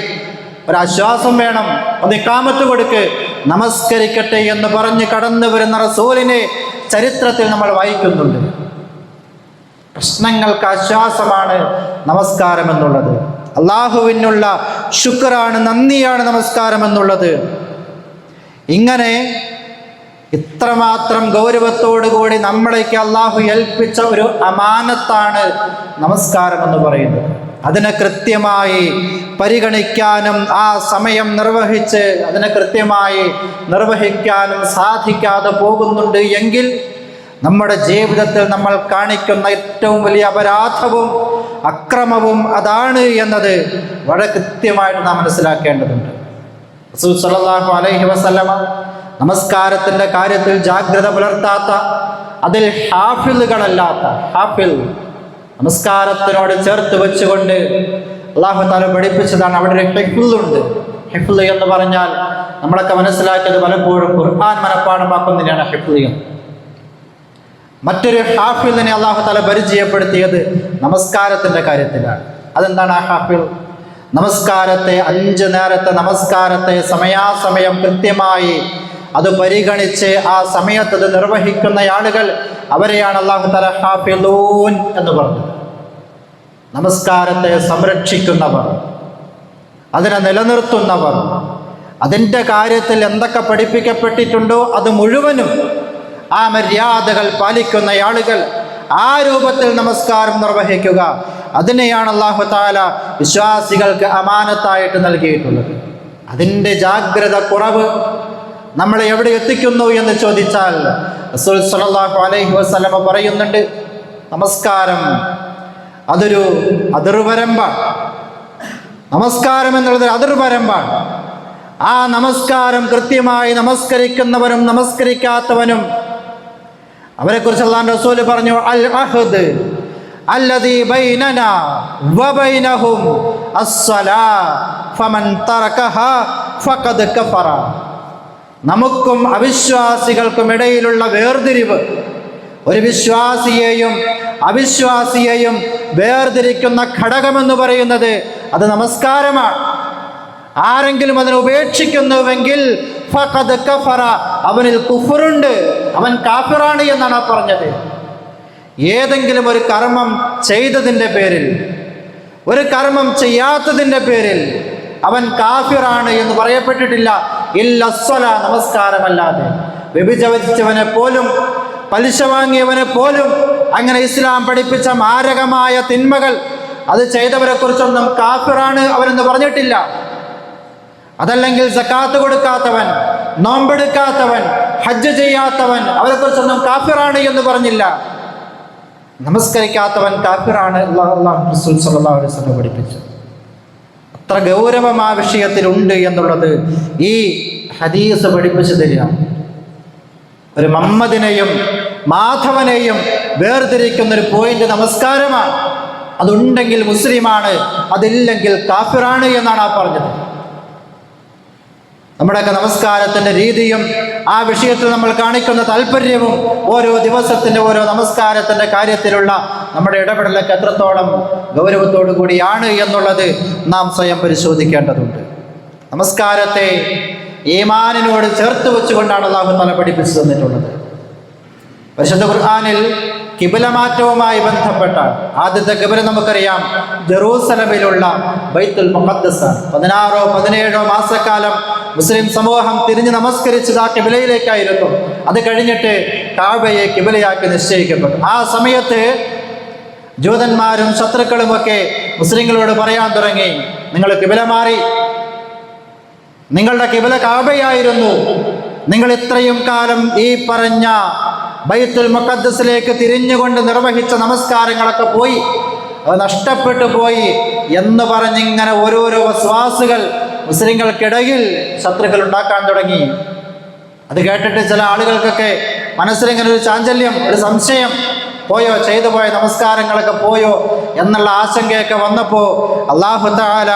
ഒരാശ്വാസം വേണം, അത് ഇഖാമത്ത് കൊടുക്ക്, നമസ്കരിക്കട്ടെ എന്ന് പറഞ്ഞ് കടന്നു വരുന്ന റസൂലിനെ ചരിത്രത്തിൽ നമ്മൾ വായിക്കുന്നുണ്ട്. പ്രശ്നങ്ങൾക്ക് ആശ്വാസമാണ് നമസ്കാരം എന്നുള്ളത്. അല്ലാഹുവിനുള്ള ശുക്റാണ്, നന്ദിയാണ് നമസ്കാരം എന്നുള്ളത്. ഇങ്ങനെ ഇത്രമാത്രം ഗൗരവത്തോടുകൂടി നമ്മളേക്ക് അല്ലാഹു ഏൽപ്പിച്ച ഒരു അമാനത്താണ് നമസ്കാരം എന്ന് പറയുന്നത്. അതിനെ കൃത്യമായി പരിഗണിക്കാനും ആ സമയം നിർവഹിച്ച് അതിനെ കൃത്യമായി നിർവഹിക്കാനും സാധിക്കാതെ പോകുന്നുണ്ട് എങ്കിൽ നമ്മുടെ ജീവിതത്തിൽ നമ്മൾ കാണിക്കുന്ന ഏറ്റവും വലിയ അപരാധവും അക്രമവും അതാണ് എന്നത് വളരെ കൃത്യമായിട്ട് നാം മനസ്സിലാക്കേണ്ടതുണ്ട്. റസൂൽ സ്വല്ലല്ലാഹു അലൈഹി വസല്ലമ നമസ്കാരത്തിൻ്റെ കാര്യത്തിൽ ജാഗ്രത പുലർത്താത്ത, അതിൽ ഹാഫിളുകളല്ലാത്ത, ഹാഫിൾ നമസ്കാരത്തിനോട് ചേർത്ത് വെച്ചുകൊണ്ട് അല്ലാഹു തആല പഠിപ്പിച്ചതാണ്. അവിടെ ഒരു ഹിഫ്ളുണ്ട്, ഹിഫ്ള് എന്ന് പറഞ്ഞാൽ നമ്മളൊക്കെ മനസ്സിലാക്കിയത് പലപ്പോഴും ഖുർആൻ മനഃപ്പാഠമാക്കുന്നതിനാണ് ഹിഫ്ള് എന്ന്. മറ്റൊരു ഹാഫിളിനെ അല്ലാഹു തആല പരിചയപ്പെടുത്തിയത് നമസ്കാരത്തിൻ്റെ കാര്യത്തിലാണ്. അതെന്താണ് ആ ഹാഫിൾ? നമസ്കാരത്തെ, 5 നേരത്തെ നമസ്കാരത്തെ സമയാസമയം കൃത്യമായി അത് പരിഗണിച്ച് ആ സമയത്ത് അത് നിർവഹിക്കുന്ന ആളുകൾ, അവരെയാണ് അല്ലാഹു തആല ഹാഫിളൂൻ എന്ന് പറഞ്ഞത്. നമസ്കാരത്തെ സംരക്ഷിക്കുന്നവർ, അതിനെ നിലനിർത്തുന്നവർ, അതിൻ്റെ കാര്യത്തിൽ എന്തൊക്കെ പഠിപ്പിക്കപ്പെട്ടിട്ടുണ്ടോ അത് മുഴുവനും ആ മര്യാദകൾ പാലിക്കുന്ന ആളുകൾ, ആ രൂപത്തിൽ നമസ്കാരം നിർവഹിക്കുക, അതിനെയാണ് അല്ലാഹു തആല വിശ്വാസികൾക്ക് അമാനത്തായിട്ട് നൽകിയിട്ടുള്ളത്. അതിൻ്റെ ജാഗ്രത കുറവ് നമ്മളെ എവിടെ എത്തിക്കുന്നു എന്ന് ചോദിച്ചാൽ റസൂൽ സ്വല്ലല്ലാഹു അലൈഹി വസല്ലമ പറയുന്നുണ്ട്, നമസ്കാരം അതൊരു അതിർവരമ്പാണ്. നമസ്കാരം എന്നുള്ളത് അതിർവരമ്പാണ്. ആ നമസ്കാരം കൃത്യമായി നമസ്കരിക്കുന്നവനും നമസ്കരിക്കാത്തവനും, അവരെക്കുറിച്ച് അല്ലാഹുവിൻ്റെ റസൂൽ പറഞ്ഞു, അൽ അഹ്ദ് അല്ലദീ ബൈനനാ വബൈനഹും അസ്സലാ ഫമൻ തറകഹാ ഫഖദ് കഫറ. നമുക്കും അവിശ്വാസികൾക്കും ഇടയിലുള്ള വേർതിരിവ്, ഒരു വിശ്വാസിയെയും അവിശ്വാസിയെയും വേർതിരിക്കുന്ന ഘടകമെന്ന് പറയുന്നത് അത് നമസ്കാരമാണ്. ആരെങ്കിലും അതിനെ ഉപേക്ഷിക്കുന്നുവെങ്കിൽ ഫഖദ് കഫറ, അവനിൽ കുഫറുണ്ട്, അവൻ കാഫിറാണ് എന്നാണ് പറഞ്ഞത്. ഏതെങ്കിലും ഒരു കർമ്മം ചെയ്തതിൻ്റെ പേരിൽ, ഒരു കർമ്മം ചെയ്യാത്തതിൻ്റെ പേരിൽ അവൻ കാഫിറാണ് എന്ന് പറയപ്പെട്ടിട്ടില്ല. ഇല്ലസ്വല, നമസ്കാരമല്ലാതെ. വ്യഭിചരിച്ചവനെ പോലും, പലിശ വാങ്ങിയവനെ പോലും, അങ്ങനെ ഇസ്ലാം പഠിപ്പിച്ച മാരകമായ തിന്മകൾ അത് ചെയ്തവരെ കുറിച്ചൊന്നും കാഫിറാണ് അവരെന്ന് പറഞ്ഞിട്ടില്ല. അതല്ലെങ്കിൽ സക്കാത്ത് കൊടുക്കാത്തവൻ, നോമ്പെടുക്കാത്തവൻ, ഹജ്ജ് ചെയ്യാത്തവൻ, അവരെക്കുറിച്ചൊന്നും കാഫിറാണ് എന്ന് പറഞ്ഞില്ല. നമസ്കരിക്കാത്തവൻ കാഫിറാണ് അല്ലാഹു റസൂൽ സ്വല്ലല്ലാഹു അലൈഹി വസല്ലം പഠിപ്പിച്ചു. അത്ര ഗൗരവം ആ വിഷയത്തിലുണ്ട് എന്നുള്ളത് ഈ ഹദീസ് പഠിപ്പിച്ചു തരിക. ഒരു മുഹമ്മദിനെയും മാധവനെയും വേർതിരിക്കുന്ന ഒരു പോയിന്റ് നമസ്കാരമാണ്. അതുണ്ടെങ്കിൽ മുസ്ലിമാണ്, അതില്ലെങ്കിൽ കാഫിറാണ് എന്നാണ് ആ പറഞ്ഞത്. നമ്മുടെയൊക്കെ നമസ്കാരത്തിൻ്റെ രീതിയും ആ വിഷയത്തിൽ നമ്മൾ കാണിക്കുന്ന താല്പര്യവും ഓരോ ദിവസത്തിൻ്റെ, ഓരോ നമസ്കാരത്തിൻ്റെ കാര്യത്തിലുള്ള നമ്മുടെ ഇടപെടലൊക്കെ എത്രത്തോളം ഗൗരവത്തോടു കൂടിയാണ് എന്നുള്ളത് നാം സ്വയം പരിശോധിക്കേണ്ടതുണ്ട്. നമസ്കാരത്തെ ഈമാനിനോട് ചേർത്ത് വെച്ചുകൊണ്ടാണ് അല്ലാഹു തആല പഠിപ്പിച്ചു തന്നിട്ടുള്ളത്. പരിശുദ്ധ ഖുർആനിൽ കിബില മാറ്റവുമായി ബന്ധപ്പെട്ട ആദ്യത്തെ കിബില നമുക്കറിയാം, ജെറൂസലമിലുള്ള ബൈത്തുൽ മുഖദ്ദസാണ്. 16 or 17 മാസക്കാലം മുസ്ലിം സമൂഹം തിരിഞ്ഞ് നമസ്കരിച്ചത് ആ കിബിലയിലേക്കായിരുന്നു. അത് കഴിഞ്ഞിട്ട് കഅബയെ കിബിലയാക്കി നിശ്ചയിക്കപ്പെട്ടു. ആ സമയത്ത് ജൂതന്മാരും ശത്രുക്കളുമൊക്കെ മുസ്ലിങ്ങളോട് പറയാൻ തുടങ്ങി, നിങ്ങൾ കിബില മാറി, നിങ്ങളുടെ കിബില കഅബയായിരുന്നു, നിങ്ങൾ ഇത്രയും കാലം ഈ പറഞ്ഞ ബൈത്തുൽ മുഖദ്ദസിലേക്ക് തിരിഞ്ഞുകൊണ്ട് നിർവഹിച്ച നമസ്കാരങ്ങളൊക്കെ പോയി, അത് നഷ്ടപ്പെട്ടു പോയി എന്ന് പറഞ്ഞിങ്ങനെ ഓരോരോ വസ്വാസുകൾ മുസ്ലിങ്ങൾക്കിടയിൽ ശത്രുക്കൾ ഉണ്ടാക്കാൻ തുടങ്ങി. അത് കേട്ടിട്ട് ചില ആളുകൾക്കൊക്കെ മനസ്സിലിങ്ങനെ ഒരു ചാഞ്ചല്യം, ഒരു സംശയം, പോയോ, ചെയ്തു പോയ നമസ്കാരങ്ങളൊക്കെ പോയോ എന്നുള്ള ആശങ്കയൊക്കെ വന്നപ്പോൾ അല്ലാഹു തആല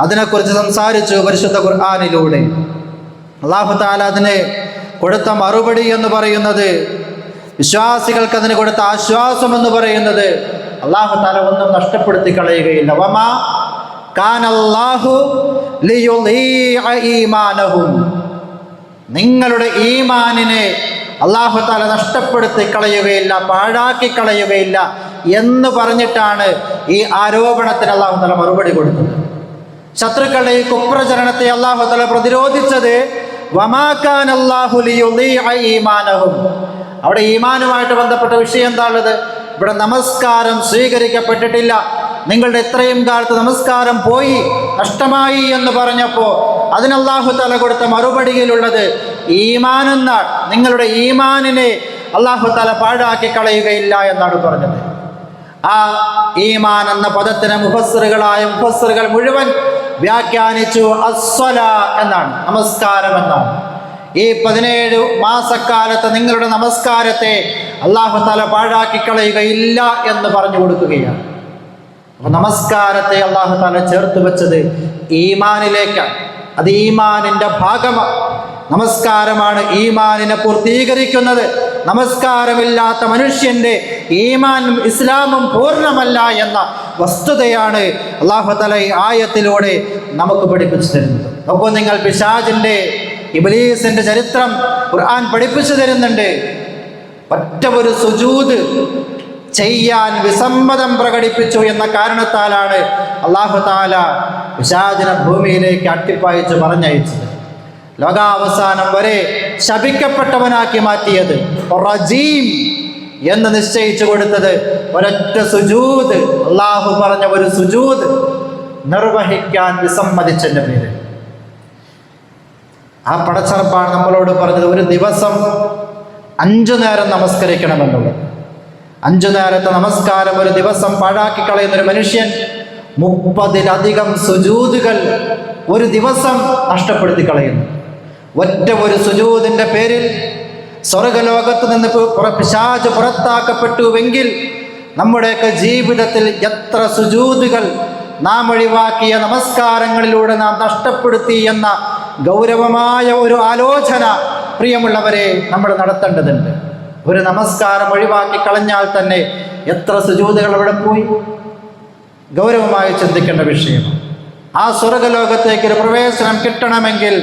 അതിനെക്കുറിച്ച് സംസാരിച്ചു പരിശുദ്ധ ഖുർആനിലൂടെ. അല്ലാഹു തആല അതിന് കൊടുത്ത മറുപടി എന്ന് പറയുന്നത്, വിശ്വാസികൾക്ക് അതിന് കൊടുത്ത ആശ്വാസം എന്ന് പറയുന്നത്, അല്ലാഹു തആല ഒന്നും നഷ്ടപ്പെടുത്തി കളയുകയില്ല. വമാ കാനല്ലാഹു ലിയുളീഅ ഈമാനഹും, നിങ്ങളുടെ ഈമാനിനെ അല്ലാഹു തആല നഷ്ടപ്പെടുത്തി കളയുകയില്ല, പാഴാക്കി കളയുകയില്ല എന്ന് പറഞ്ഞിട്ടാണ് ഈ ആരോപണത്തിന് അല്ലാഹു തആല മറുപടി കൊടുത്തത്. ശത്രുക്കളുടെ ഈ കുപ്രചരണത്തെ അല്ലാഹു തആല പ്രതിരോധിച്ചത് വമാ കാനല്ലാഹു ലിയുളീഅ ഈമാനഹും. അവിടെ ഈമാനുമായിട്ട് ബന്ധപ്പെട്ട വിഷയം എന്താണുള്ളത്? ഇവിടെ നമസ്കാരം സ്വീകരിക്കപ്പെട്ടിട്ടില്ല, നിങ്ങളുടെ ഇത്രയും കാലത്ത് നമസ്കാരം പോയി, നഷ്ടമായി എന്ന് പറഞ്ഞപ്പോൾ അതിന് അല്ലാഹു തആല കൊടുത്ത മറുപടിയിലുള്ളത് ഈമാൻ എന്നാണ്. നിങ്ങളുടെ ഈമാനിനെ അല്ലാഹു തആല പാഴാക്കി കളയുകയില്ല എന്നാണ് പറഞ്ഞത്. ആ ഈമാൻ എന്ന പദത്തിന് മുഫസ്സിറുകൾ മുഴുവൻ വ്യാഖ്യാനിച്ചു അസ്സലാ എന്നാണ്, നമസ്കാരം എന്നാണ്. ഈ 17 മാസക്കാലത്ത് നിങ്ങളുടെ നമസ്കാരത്തെ അല്ലാഹു തആല പാഴാക്കി കളയുകയില്ല എന്ന് പറഞ്ഞു കൊടുക്കുകയാണ്. അപ്പോൾ നമസ്കാരത്തെ അല്ലാഹു തആല ചേർത്ത് വെച്ചത് ഈമാനിലേക്കാണ്. അത് ഈമാനിൻ്റെ ഭാഗമാണ്. നമസ്കാരമാണ് ഈമാനിനെ പൂർത്തീകരിക്കുന്നത്. നമസ്കാരമില്ലാത്ത മനുഷ്യൻ്റെ ഈമാനും ഇസ്ലാമും പൂർണ്ണമല്ല എന്ന വസ്തുതയാണ് അല്ലാഹു തആല ഈ ആയത്തിലൂടെ നമുക്ക് പഠിപ്പിച്ചു തരുന്നത്. നോക്കൂ നിങ്ങൾ, പിശാചിൻ്റെ ഇബ്ലീസിൻ്റെ ചരിത്രം ഖുർആൻ പഠിപ്പിച്ചു തരുന്നുണ്ട്. ഒറ്റ ഒരു സുജൂദ് ചെയ്യാൻ വിസമ്മതം പ്രകടിപ്പിച്ചു എന്ന കാരണത്താലാണ് അല്ലാഹു തആല പിശാചിനെ ഭൂമിയിലേക്ക് അട്ടിപ്പായിച്ച് പറഞ്ഞയച്ചത്. ലോകാവസാനം വരെ ശപിക്കപ്പെട്ടവനാക്കി മാറ്റിയത്, റജീം എന്ന് നിശ്ചയിച്ചു കൊടുത്തത് ഒരൊറ്റ സുജൂദ്, അല്ലാഹു പറഞ്ഞ ഒരു സുജൂദ് നിർവഹിക്കാൻ വിസമ്മതിച്ചതിൻ്റെ പേര്. ആ പടച്ചറപ്പാണ് നമ്മളോട് പറഞ്ഞത് ഒരു ദിവസം 5 നേരം നമസ്കരിക്കണമെന്നുള്ളത്. 5 നേരത്തെ നമസ്കാരം ഒരു ദിവസം പാഴാക്കി കളയുന്നൊരു മനുഷ്യൻ 30-ലധികം സുജൂദുകൾ ഒരു ദിവസം നഷ്ടപ്പെടുത്തി കളയുന്നു. ഒറ്റ ഒരു സുജൂദിൻ്റെ പേരിൽ സ്വർഗലോകത്ത് നിന്ന് പിശാച് പുറത്താക്കപ്പെട്ടുവെങ്കിൽ നമ്മുടെയൊക്കെ ജീവിതത്തിൽ എത്ര സുജൂദുകൾ നാം ഒഴിവാക്കിയ നമസ്കാരങ്ങളിലൂടെ നാം നഷ്ടപ്പെടുത്തി എന്ന ഗൗരവമായ ഒരു ആലോചന പ്രിയമുള്ളവരെ നമ്മൾ നടത്തേണ്ടതുണ്ട്. ഒരു നമസ്കാരം ഒഴിവാക്കി കളഞ്ഞാൽ തന്നെ എത്ര സുജൂദുകൾ അവിടെ പോയി, ഗൗരവമായി ചിന്തിക്കേണ്ട വിഷയമാണ്. ആ സ്വർഗലോകത്തേക്ക് ഒരു പ്രവേശനം കിട്ടണമെങ്കിൽ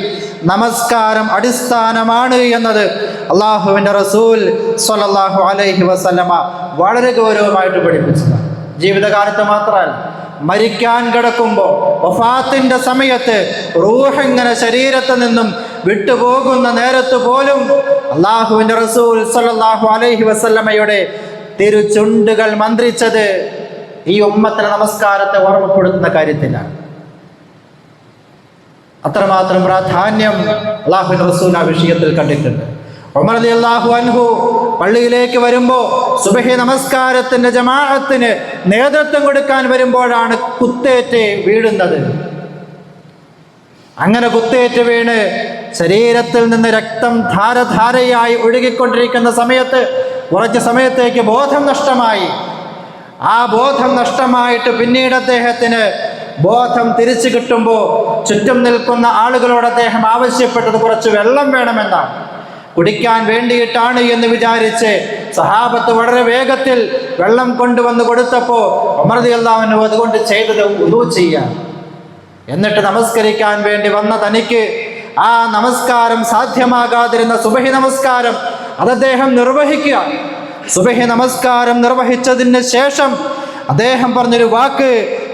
നമസ്കാരം അടിസ്ഥാനമാണ് എന്നത് അള്ളാഹുവിൻ്റെ റസൂൽ സ്വല്ലല്ലാഹു അലൈഹി വസല്ലമ വളരെ ഗൗരവമായിട്ട് പഠിപ്പിച്ചതാണ്. ജീവിതകാലത്ത് മാത്രമല്ല, മരിക്കാൻ കിടക്കുമ്പോൾ വഫാത്തിൻ്റെ സമയത്ത് റൂഹ് ഇങ്ങനെ ശരീരത്തിൽ നിന്നും വിട്ടുപോകുന്ന നേരത്ത് പോലും അള്ളാഹുവിൻ്റെ റസൂൽ സ്വല്ലല്ലാഹു അലൈഹി വസല്ലമയുടെ തിരുചുണ്ടുകൾ മന്ത്രിച്ചത് ഈ ഉമ്മത്തിലെ നമസ്കാരത്തെ ഓർമ്മപ്പെടുത്തുന്ന കാര്യത്തിലാണ്. അത്രമാത്രം പ്രാധാന്യം അള്ളാഹുവിൻ്റെ റസൂൽ ആ വിഷയത്തിൽ കണ്ടിട്ടുണ്ട്. ഉമർ റളിയല്ലാഹു അൻഹു പള്ളിയിലേക്ക് വരുമ്പോൾ സുബഹി നമസ്കാരത്തിൻ്റെ ജമാഅത്തിന് നേതൃത്വം കൊടുക്കാൻ വരുമ്പോഴാണ് കുത്തേറ്റ് വീഴുന്നത്. അങ്ങനെ കുത്തേറ്റ് വീണ് ശരീരത്തിൽ നിന്ന് രക്തം ധാരധാരയായി ഒഴുകിക്കൊണ്ടിരിക്കുന്ന സമയത്ത് കുറച്ച് സമയത്തേക്ക് ബോധം നഷ്ടമായി. ആ ബോധം നഷ്ടമായിട്ട് പിന്നീട് അദ്ദേഹത്തിന് ബോധം തിരിച്ചു കിട്ടുമ്പോൾ ചുറ്റും നിൽക്കുന്ന ആളുകളോട് അദ്ദേഹം ആവശ്യപ്പെട്ടത് കുറച്ച് വെള്ളം വേണമെന്നാണ്. കുടിക്കാൻ വേണ്ടിയിട്ടാണ് എന്ന് വിചാരിച്ച് സഹാബത്ത് വളരെ വേഗത്തിൽ വെള്ളം കൊണ്ടുവന്ന് കൊടുത്തപ്പോൾ ഉമർ റളിയല്ലാഹു അൻഹു അതുകൊണ്ട് ചെയ്തത് വുളൂ ചെയ്യാൻ. എന്നിട്ട് നമസ്കരിക്കാൻ വേണ്ടി വന്ന തനിക്ക് ആ നമസ്കാരം സാധ്യമാകാതിരുന്ന സുബഹി നമസ്കാരം അത് അദ്ദേഹം നിർവഹിക്കുക. സുബഹി നമസ്കാരം നിർവഹിച്ചതിന് ശേഷം അദ്ദേഹം പറഞ്ഞൊരു വാക്ക്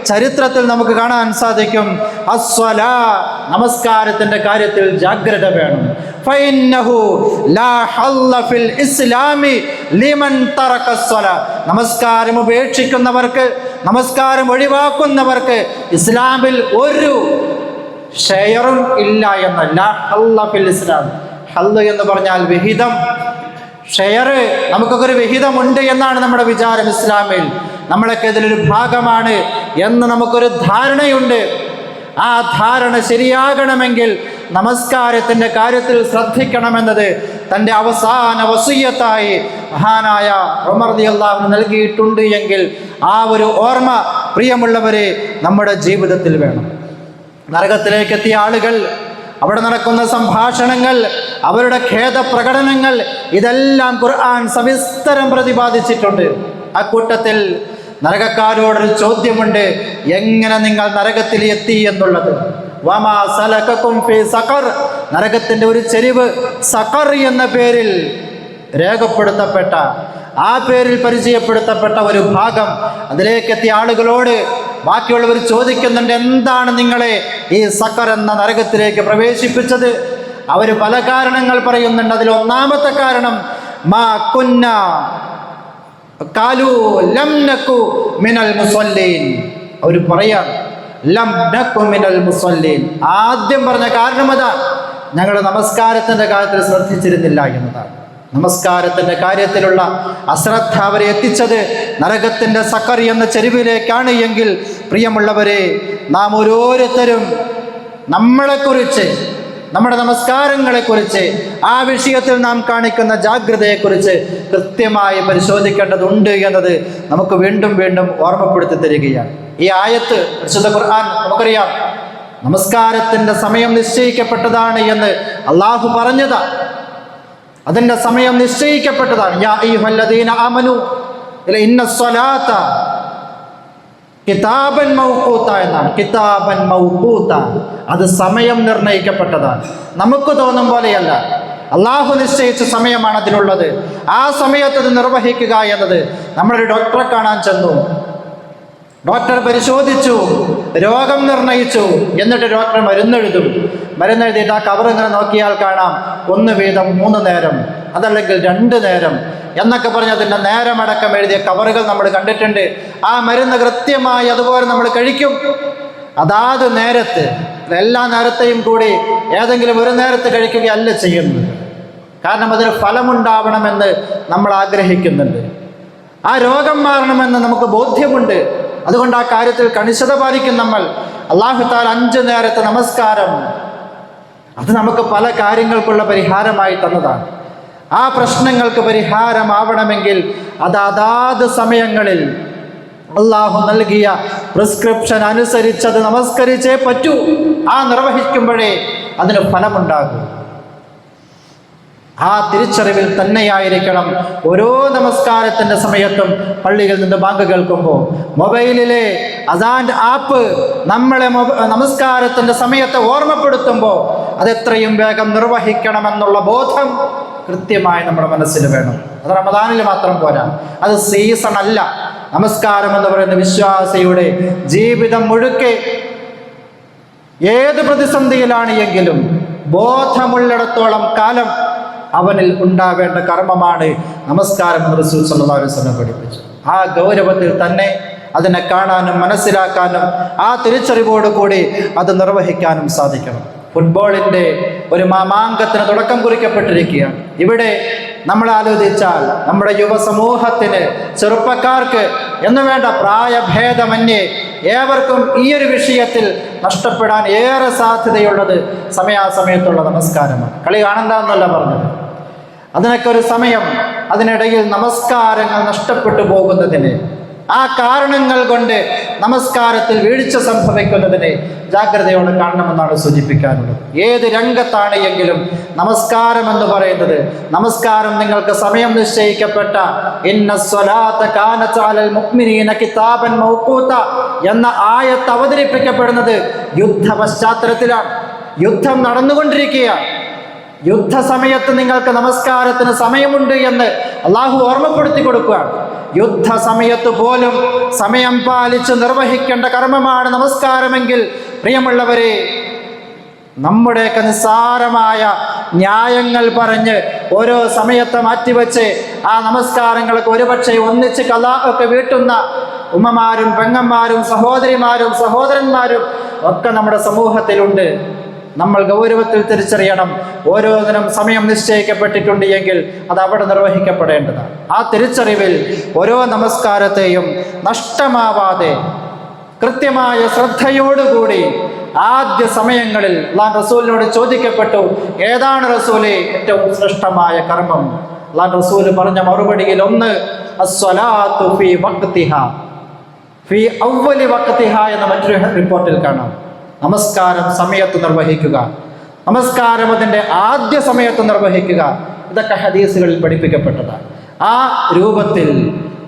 ചരിത്രത്തിൽ നമുക്ക് കാണാൻ സാധിക്കും. അസ്വലാ, നമസ്കാരത്തിൻ്റെ കാര്യത്തിൽ ജാഗ്രത വേണം. ഫഇന്നഹു ലാ ഹല്ല ഫിൽ ഇസ്ലാമി ലിമൻ തറക അസ്വലാ, നമസ്കാരം ഉപേക്ഷിക്കുന്നവർക്ക്, നമസ്കാരം ഒഴിവാക്കുന്നവർക്ക് ഇസ്ലാമിൽ ഒരു ഷെയറും ഇല്ല എന്ന. ലാ ഹല്ല ഫിൽ ഇസ്ലാം, ഹല്ല് എന്ന് പറഞ്ഞാൽ വിഹിതം, ഷെയർ, നമുക്കൊക്കെ ഒരു വിഹിതമുണ്ട് എന്നാണ് നമ്മുടെ വിചാരം. ഇസ്ലാമിൽ നമ്മളൊക്കെ ഇതിലൊരു ഭാഗമാണ് എന്ന് നമുക്കൊരു ധാരണയുണ്ട്. ആ ധാരണ ശരിയാകണമെങ്കിൽ നമസ്കാരത്തിൻ്റെ കാര്യത്തിൽ ശ്രദ്ധിക്കണമെന്നത് തൻ്റെ അവസാന വസിയ്യത്തായി മഹാനായ ഉമർ റളിയല്ലാഹു അൻഹു നൽകിയിട്ടുണ്ട് എങ്കിൽ ആ ഒരു ഓർമ്മ പ്രിയമുള്ളവരെ നമ്മുടെ ജീവിതത്തിൽ വേണം. നരകത്തിലേക്ക് എത്തിയ ആളുകൾ, അവിടെ നടക്കുന്ന സംഭാഷണങ്ങൾ, അവരുടെ ഖേദപ്രകടനങ്ങൾ, ഇതെല്ലാം ഖുർആൻ സവിസ്തരം പ്രതിപാദിച്ചിട്ടുണ്ട്. അക്കൂട്ടത്തിൽ നരകക്കാരോടൊരു ചോദ്യമുണ്ട്, എങ്ങനെ നിങ്ങൾ നരകത്തിൽ എത്തി എന്നുള്ളത്. വമാ സലകകും ഫീ സഖർ, നരകത്തിൻ്റെ ഒരു ചെരിവ് സഖർ എന്ന പേരിൽ രേഖപ്പെടുത്തപ്പെട്ട, ആ പേരിൽ പരിചയപ്പെടുത്തപ്പെട്ട ഒരു ഭാഗം, അതിലേക്ക് എത്തിയ ആളുകളോട് ബാക്കിയുള്ളവർ ചോദിക്കുന്നുണ്ട്, എന്താണ് നിങ്ങളെ ഈ സഖർ എന്ന നരകത്തിലേക്ക് പ്രവേശിപ്പിച്ചത്? അവർ പല കാരണങ്ങൾ പറയുന്നുണ്ട്. അതിൽ ഒന്നാമത്തെ കാരണം മാ കുന്ന ഖാലു ലം നകു മിനൽ മുസല്ലീൻ, അവർ പറയാം ലം നകു മിനൽ മുസല്ലീൻ. ആദ്യം പറഞ്ഞ കാരണം അതാ, ഞങ്ങൾ നമസ്കാരത്തിൻ്റെ കാര്യത്തിൽ ശ്രദ്ധിച്ചിരുന്നില്ല എന്നതാണ്. നമസ്കാരത്തിൻ്റെ കാര്യത്തിലുള്ള അശ്രദ്ധ അവരെ എത്തിച്ചത് നരകത്തിൻ്റെ സഖർ എന്ന ചെരുവിലേക്കാണ് എങ്കിൽ പ്രിയമുള്ളവരെ, നാം ഓരോരുത്തരും നമ്മളെക്കുറിച്ച്, നമ്മുടെ നമസ്കാരങ്ങളെക്കുറിച്ച്, ആ വിഷയത്തിൽ നാം കാണിക്കുന്ന ജാഗ്രതയെക്കുറിച്ച് കൃത്യമായി പരിശോധിക്കേണ്ടതുണ്ട് എന്നത് നമുക്ക് വീണ്ടും വീണ്ടും ഓർമ്മപ്പെടുത്തി തരികയാണ്. ഈ ആയത്ത്, പരിശുദ്ധ ഖുർആൻ നമുക്കറിയാം, നമസ്കാരത്തിൻ്റെ സമയം നിശ്ചയിക്കപ്പെട്ടതാണ് എന്ന് അള്ളാഹു പറഞ്ഞതാ. അതിൻ്റെ സമയം നിശ്ചയിക്കപ്പെട്ടതാണ്. യാ അയ്യുഹല്ലദീന ആമനു ഇന്ന സ്വലാത്ത കിതാബൻ മൗഖൂത എന്നാണ്. കിതാബൻ മൗഖൂത, അത് സമയം നിർണയിക്കപ്പെട്ടതാണ്. നമുക്ക് തോന്നും പോലെയല്ല, അള്ളാഹു നിശ്ചയിച്ച സമയമാണ് അതിനുള്ളത്. ആ സമയത്ത് അത് നിർവഹിക്കുക എന്നത്. നമ്മളൊരു ഡോക്ടറെ കാണാൻ ചെന്നു, ഡോക്ടർ പരിശോധിച്ചു, രോഗം നിർണയിച്ചു, എന്നിട്ട് ഡോക്ടർ മരുന്നെഴുതും. മരുന്നെഴുതിയിട്ട് ആ കവർ ഇങ്ങനെ നോക്കിയാൽ കാണാം 1 വീതം 3 നേരം, അതല്ലെങ്കിൽ 2 നേരം എന്നൊക്കെ പറഞ്ഞ് അതിൻ്റെ നേരമടക്കം എഴുതിയ കവറുകൾ നമ്മൾ കണ്ടിട്ടുണ്ട്. ആ മരുന്ന് കൃത്യമായി അതുപോലെ നമ്മൾ കഴിക്കും. അതാത് നേരത്ത്, എല്ലാ നേരത്തെയും കൂടി ഏതെങ്കിലും ഒരു നേരത്ത് കഴിക്കുകയല്ല ചെയ്യുന്നത്. കാരണം അതിന് ഫലമുണ്ടാവണമെന്ന് നമ്മൾ ആഗ്രഹിക്കുന്നുണ്ട്. ആ രോഗം മാറണമെന്ന് നമുക്ക് ബോധ്യമുണ്ട്. അതുകൊണ്ട് ആ കാര്യത്തിൽ കണിശത പാലിക്കും നമ്മൾ. അല്ലാഹു തആല 5 നേരത്തെ നമസ്കാരം അത് നമുക്ക് പല കാര്യങ്ങൾക്കുള്ള പരിഹാരമായി തന്നതാണ്. ആ പ്രശ്നങ്ങൾക്ക് പരിഹാരമാവണമെങ്കിൽ അത് അതാത് സമയങ്ങളിൽ അള്ളാഹു നൽകിയ പ്രിസ്ക്രിപ്ഷൻ അനുസരിച്ചത് നമസ്കരിച്ചേ പറ്റൂ. ആ നിർവഹിക്കുമ്പോഴേ അതിന് ഫലമുണ്ടാകൂ. ആ തിരിച്ചറിവിൽ തന്നെയായിരിക്കണം ഓരോ നമസ്കാരത്തിൻ്റെ സമയത്തും പള്ളിയിൽ നിന്ന് ബാങ്ക് കേൾക്കുമ്പോൾ മൊബൈലിലെ അസാൻ ആപ്പ് നമ്മളെ നമസ്കാരത്തിൻ്റെ സമയത്ത് ഓർമ്മപ്പെടുത്തുമ്പോൾ അതെത്രയും വേഗം നിർവഹിക്കണമെന്നുള്ള ബോധം കൃത്യമായി നമ്മുടെ മനസ്സിൽ വേണം. അത് റമദാനിൽ മാത്രം പോരാ, അത് സീസൺ അല്ല. നമസ്കാരം എന്ന് പറയുന്ന വിശ്വാസിയുടെ ജീവിതം മുഴുക്കെ ഏത് പ്രതിസന്ധിയിലാണ് എങ്കിലും ബോധമുള്ളിടത്തോളം കാലം അവനിൽ ഉണ്ടാവേണ്ട കർമ്മമാണ് നമസ്കാരം എന്ന് റസൂൽ സല്ലല്ലാഹു അലൈഹി വസല്ലം പഠിപ്പിച്ചു. ആ ഗൗരവത്തിൽ തന്നെ അതിനെ കാണാനും മനസ്സിലാക്കാനും ആ തിരിച്ചറിവോട് കൂടി അത് നിർവഹിക്കാനും സാധിക്കണം. ഫുട്ബോളിൻ്റെ ഒരു മാമാങ്കത്തിന് തുടക്കം കുറിക്കപ്പെട്ടിരിക്കുകയാണ്. ഇവിടെ നമ്മൾ ആലോചിച്ചാൽ നമ്മുടെ യുവസമൂഹത്തിന്, ചെറുപ്പക്കാർക്ക് എന്ന് വേണ്ട പ്രായഭേദമന്യേ ഏവർക്കും ഈ ഒരു വിഷയത്തിൽ നഷ്ടപ്പെടാൻ ഏറെ സാധ്യതയുള്ളത് സമയാസമയത്തുള്ള നമസ്കാരമാണ്. കളി കാണണ്ടെന്നല്ല പറഞ്ഞത്, അതിനൊക്കെ ഒരു സമയം, അതിനിടയിൽ നമസ്കാരങ്ങൾ നഷ്ടപ്പെട്ടു പോകുന്നതിന്, ആ കാരണങ്ങൾ കൊണ്ട് നമസ്കാരത്തിൽ വീഴ്ച സംഭവിക്കുന്നതിന് ജാഗ്രതയോടെ കാണണമെന്നാണ് സൂചിപ്പിക്കാനുള്ളത്. ഏത് രംഗത്താണ് എങ്കിലും നമസ്കാരം എന്ന് പറയുന്നത്, നമസ്കാരം നിങ്ങൾക്ക് സമയം നിശ്ചയിക്കപ്പെട്ട ഇന്ന സ്വലാത്ത കാനത് അലൽ മുഅ്മിനീന കിതാബൻ മൗഖൂത എന്ന ആയത്ത് അവതരിപ്പിക്കപ്പെടുന്നത് യുദ്ധ പശ്ചാത്തലത്തിലാണ്. യുദ്ധം നടന്നുകൊണ്ടിരിക്കുകയാണ്. യുദ്ധസമയത്ത് നിങ്ങൾക്ക് നമസ്കാരത്തിന് സമയമുണ്ട് എന്ന് അള്ളാഹു ഓർമ്മപ്പെടുത്തി കൊടുക്കുകയാണ്. യുദ്ധസമയത്ത് പോലും സമയം പാലിച്ച് നിർവഹിക്കേണ്ട കർമ്മമാണ് നമസ്കാരമെങ്കിൽ പ്രിയമുള്ളവരെ, നമ്മുടെയൊക്കെ നിസ്സാരമായ ന്യായങ്ങൾ പറഞ്ഞ് ഓരോ സമയത്ത് മാറ്റിവെച്ച് ആ നമസ്കാരങ്ങൾക്ക് ഒരുപക്ഷെ ഒന്നിച്ച് ഖളാ ഒക്കെ വീട്ടുന്ന ഉമ്മമാരും പെങ്ങന്മാരും സഹോദരിമാരും സഹോദരന്മാരും ഒക്കെ നമ്മുടെ സമൂഹത്തിലുണ്ട്. നമ്മൾ ഗൗരവത്തിൽ തിരിച്ചറിയണം. ഓരോന്നിനും സമയം നിശ്ചയിക്കപ്പെട്ടിട്ടുണ്ട് എങ്കിൽ അത് അവിടെ നിർവഹിക്കപ്പെടേണ്ടതാണ്. ആ തിരിച്ചറിവിൽ ഓരോ നമസ്കാരത്തെയും നഷ്ടമാവാതെ കൃത്യമായ ശ്രദ്ധയോടുകൂടി ആദ്യ സമയങ്ങളിൽ അല്ലാഹു റസൂലിനോട് ചോദിക്കപ്പെട്ടു, ഏതാണ് റസൂലേ ഏറ്റവും ശ്രേഷ്ഠമായ കർമ്മം? അല്ലാഹു റസൂൽ പറഞ്ഞ മറുപടിയിൽ ഒന്ന് അസ്സലാത്തു ഫീ വഖ്തിഹാ ഫീ അവ്വലി വഖ്തിഹാ എന്ന മറ്റൊരു റിപ്പോർട്ടിൽ കാണാം. നമസ്കാരം സമയത്ത് നിർവഹിക്കുക, നമസ്കാരം അതിൻ്റെ ആദ്യ സമയത്ത് നിർവഹിക്കുക. ഇതൊക്കെ ഹദീസുകളിൽ പഠിപ്പിക്കപ്പെട്ടതാണ്. ആ രൂപത്തിൽ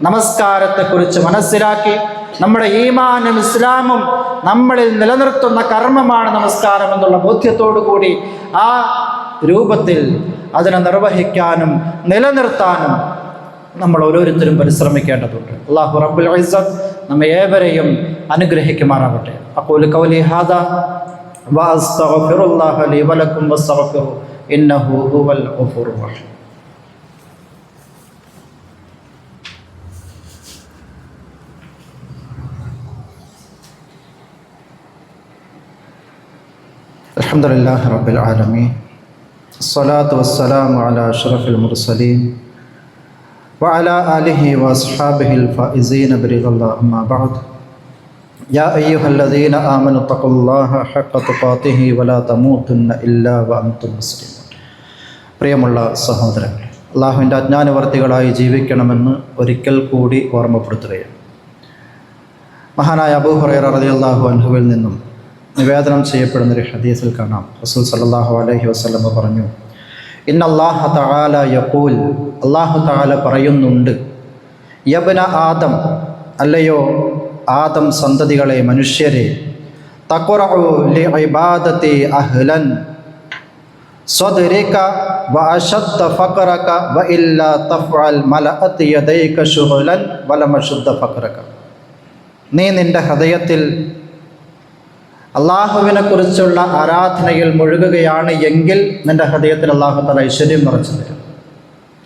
നമസ്കാരത്തെക്കുറിച്ച് മനസ്സിലാക്കി നമ്മുടെ ഈമാനും ഇസ്ലാമും നമ്മളിൽ നിലനിർത്തുന്ന കർമ്മമാണ് നമസ്കാരം എന്നുള്ള ബോധ്യത്തോടു കൂടി ആ രൂപത്തിൽ അതിനെ നിർവഹിക്കാനും നിലനിർത്താനും നമ്മൾ ഓരോരുത്തരും പരിശ്രമിക്കേണ്ടതുണ്ട്. അല്ലാഹു റബ്ബുൽ ഇസ്സത്ത് നമ്മെ ഏവരെയും അനുഗ്രഹിക്കുമാറാവട്ടെ. അഖൂലു ഖൗലി ഹാദാ വഅസ്തഗ്ഫിറുല്ലാഹ ലി വലക്കും വസ്തഗ്ഫിറു ഇന്നഹു ഹുവൽ ഗഫൂറുർ റഹീം. അൽഹംദുലില്ലാഹി റബ്ബിൽ ആലമീൻ അസ്സലാത്തു വസ്സലാമു അലാ അഷ്റഫിൽ മുർസലീൻ وعلى آله وأصحابه الفائزين برضا الله أما بعد يا أيها الذين آمنوا اتقوا الله حق تقاته ولا تموتن إلا وأنتم مسلمون. പ്രിയമുള്ള സഹോദരങ്ങളെ, അള്ളാഹുവിൻ്റെ അജ്ഞാനവർത്തികളായി ജീവിക്കണമെന്ന് ഒരിക്കൽ കൂടി ഓർമ്മപ്പെടുത്തുകയാണ്. മഹാനായ അബൂ ഹുറൈറ റളിയല്ലാഹു അൻഹുവിൽ നിന്നും നിവേദനം ചെയ്യപ്പെടുന്നൊരു ഹദീസിൽ കാണാം. റസൂൽ സല്ലല്ലാഹു അലൈഹി വസല്ലം പറഞ്ഞു, ഇന്നല്ലാഹ തആല യഖൂൽ, അല്ലാഹു തആല പറയുന്നുണ്ട്, യബ്ന ആദം, അല്ലയോ ആദം സന്തതികളെ, മനുഷ്യരെ, തഖറഉ ലിഇബാദതി അഹ്ലൻ സ്വദ്രിക വഅശദ്ദ ഫഖറക വഇല്ലാ തഫ്അൽ മലഅത് യദൈക ശുഗ്ലൻ വലമശുദ്ദ ഫഖറക. നീ നിന്റെ ഹൃദയത്തിൽ അള്ളാഹുവിനെ കുറിച്ചുള്ള ആരാധനയിൽ മുഴുകുകയാണ് എങ്കിൽ നിന്റെ ഹൃദയത്തിൽ അള്ളാഹു തആല ഐശ്വര്യം നിറച്ചു തരും.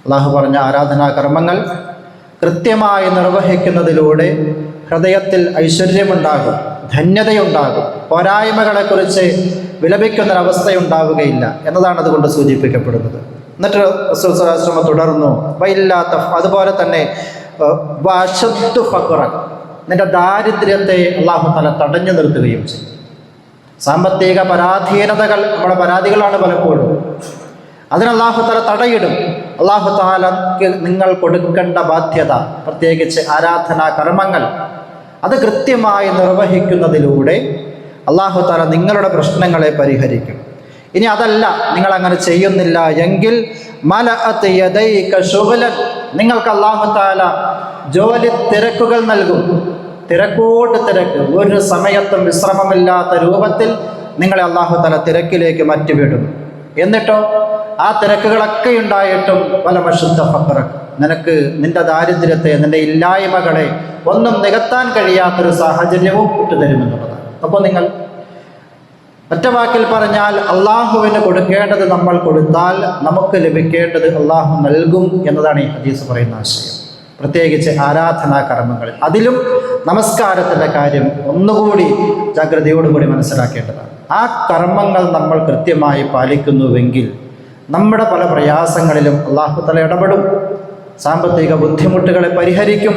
അള്ളാഹു പറഞ്ഞ ആരാധനാ കർമ്മങ്ങൾ കൃത്യമായി നിർവഹിക്കുന്നതിലൂടെ ഹൃദയത്തിൽ ഐശ്വര്യമുണ്ടാകും, ധന്യതയുണ്ടാകും, പോരായ്മകളെക്കുറിച്ച് വിലപിക്കുന്നൊരവസ്ഥയുണ്ടാവുകയില്ല എന്നതാണ് അതുകൊണ്ട് സൂചിപ്പിക്കപ്പെടുന്നത്. എന്നിട്ട് റസൂൽ സ്വല്ലല്ലാഹു അലൈഹി വസല്ലം തുടർന്നു, വഇല്ലാത്ത, അതുപോലെ തന്നെ വഅശദ്ദു ഫഖറക, നിന്റെ ദാരിദ്ര്യത്തെ അള്ളാഹു തആല തടഞ്ഞു നിർത്തുകയും ചെയ്യും. സാമ്പത്തിക പരാധീനതകൾ നമ്മുടെ പരാതികളാണ് പലപ്പോഴും. അതിന് അള്ളാഹു തആല തടയിടും. അള്ളാഹു തആലക്ക് നിങ്ങൾ കൊടുക്കേണ്ട ബാധ്യത, പ്രത്യേകിച്ച് ആരാധനാ കർമ്മങ്ങൾ, അത് കൃത്യമായി നിർവഹിക്കുന്നതിലൂടെ അള്ളാഹു തആല നിങ്ങളുടെ പ്രശ്നങ്ങളെ പരിഹരിക്കും. ഇനി അതല്ല, നിങ്ങൾ അങ്ങനെ ചെയ്യുന്നില്ല എങ്കിൽ മലഅത് യദൈക ശുഗ്ലൻ, നിങ്ങൾക്ക് അള്ളാഹു തആല ജോലി തിരക്കുകൾ നൽകും. തിരക്കോട്ട് തിരക്ക്, ഒരു സമയത്തും വിശ്രമമില്ലാത്ത രൂപത്തിൽ നിങ്ങളെ അള്ളാഹു തആല തിരക്കിലേക്ക് മാറ്റിവിടും. എന്നിട്ടോ ആ തിരക്കുകളൊക്കെ ഉണ്ടായിട്ടും വലമശുദ്ദ ഫഖറക, നിനക്ക് നിന്റെ ദാരിദ്ര്യത്തെ, നിന്റെ ഇല്ലായ്മകളെ ഒന്നും നികത്താൻ കഴിയാത്തൊരു സാഹചര്യവും വിട്ടുതരുമെന്നുള്ളതാണ്. അപ്പോൾ നിങ്ങൾ ഒറ്റ വാക്കിൽ പറഞ്ഞാൽ, അള്ളാഹുവിന് കൊടുക്കേണ്ടത് നമ്മൾ കൊടുത്താൽ നമുക്ക് ലഭിക്കേണ്ടത് അള്ളാഹു നൽകും എന്നതാണ് ഈ ഹദീസ് പറയുന്ന ആശയം. പ്രത്യേകിച്ച് ആരാധനാ കർമ്മങ്ങളിൽ, അതിലും നമസ്കാരത്തിൻ്റെ കാര്യം ഒന്നുകൂടി ജാഗ്രതയോടുകൂടി മനസ്സിലാക്കേണ്ടതാണ്. ആ കർമ്മങ്ങൾ നമ്മൾ കൃത്യമായി പാലിക്കുന്നുവെങ്കിൽ നമ്മുടെ പല പ്രയാസങ്ങളിലും അള്ളാഹു തആല ഇടപെടും, സാമ്പത്തിക ബുദ്ധിമുട്ടുകളെ പരിഹരിക്കും,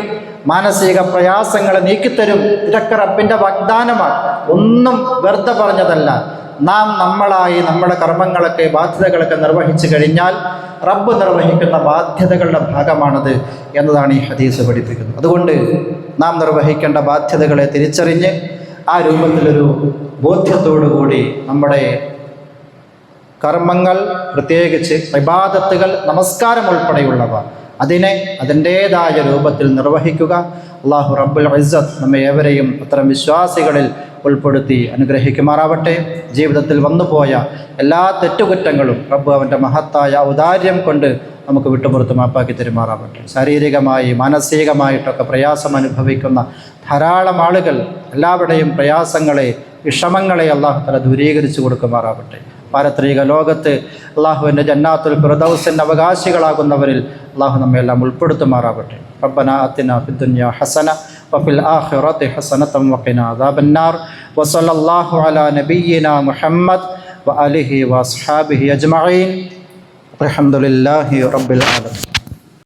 മാനസിക പ്രയാസങ്ങളെ നീക്കിത്തരും. ഇതൊക്കെ റബ്ബിൻ്റെ വാഗ്ദാനമാണ്, ഒന്നും വെറുതെ പറഞ്ഞതല്ല. നാം നമ്മളായി നമ്മുടെ കർമ്മങ്ങളൊക്കെ, ബാധ്യതകളൊക്കെ നിർവഹിച്ചു കഴിഞ്ഞാൽ റബ്ബ് നിർവഹിക്കുന്ന ബാധ്യതകളുടെ ഭാഗമാണത് എന്നതാണ് ഈ ഹദീസ് പഠിപ്പിക്കുന്നത്. അതുകൊണ്ട് നാം നിർവഹിക്കേണ്ട ബാധ്യതകളെ തിരിച്ചറിഞ്ഞ് ആ രൂപത്തിലൊരു ബോധ്യത്തോടുകൂടി നമ്മുടെ കർമ്മങ്ങൾ, പ്രത്യേകിച്ച് ഇബാദത്തുകൾ, നമസ്കാരം ഉൾപ്പെടെയുള്ളവ, അതിനെ അതിൻ്റേതായ രൂപത്തിൽ നിർവഹിക്കുക. അല്ലാഹു റബ്ബുൽ ഇസ്സത്ത് നമ്മെ ഏവരെയും അത്തരം വിശ്വാസികളിൽ ഉൾപ്പെടുത്തി അനുഗ്രഹിക്കുമാറാവട്ടെ. ജീവിതത്തിൽ വന്നുപോയ എല്ലാ തെറ്റുകുറ്റങ്ങളും റബ്ബ് അവൻ്റെ മഹത്തായ ഔദാര്യം കൊണ്ട് നമുക്ക് വിട്ടുപുറത്ത് മാപ്പാക്കി തരുമാറാവട്ടെ. ശാരീരികമായി മാനസികമായിട്ടൊക്കെ പ്രയാസം അനുഭവിക്കുന്ന ധാരാളം ആളുകൾ, എല്ലാവരുടെയും പ്രയാസങ്ങളെ, വിഷമങ്ങളെ അല്ലാഹു തആല ദൂരീകരിച്ചു കൊടുക്കുമാറാവട്ടെ. പാരത്രിക ലോകത്ത് അള്ളാഹുവിൻ്റെ ജന്നാത്തുൽ ഫിർദൗസിൻ്റെ അവകാശികളാകുന്നവരിൽ അള്ളാഹു നമ്മയെല്ലാം ഉൾപ്പെടുത്തുമാറാവട്ടെ. റബ്ബനാ ആതിനാ ഫിദ്ദുനിയാ ഹസന വഫിൽ ആഖിറതി ഹസനതൻ വഖിനാ അദാബന്നാർ. വസല്ലല്ലാഹു അലാ നബിയ്യിനാ മുഹമ്മദ് വആലിഹി വഅസ്ഹാബിഹി അജ്മഈൻ. അൽഹംദുലില്ലാഹി റബ്ബിൽ ആലമീൻ.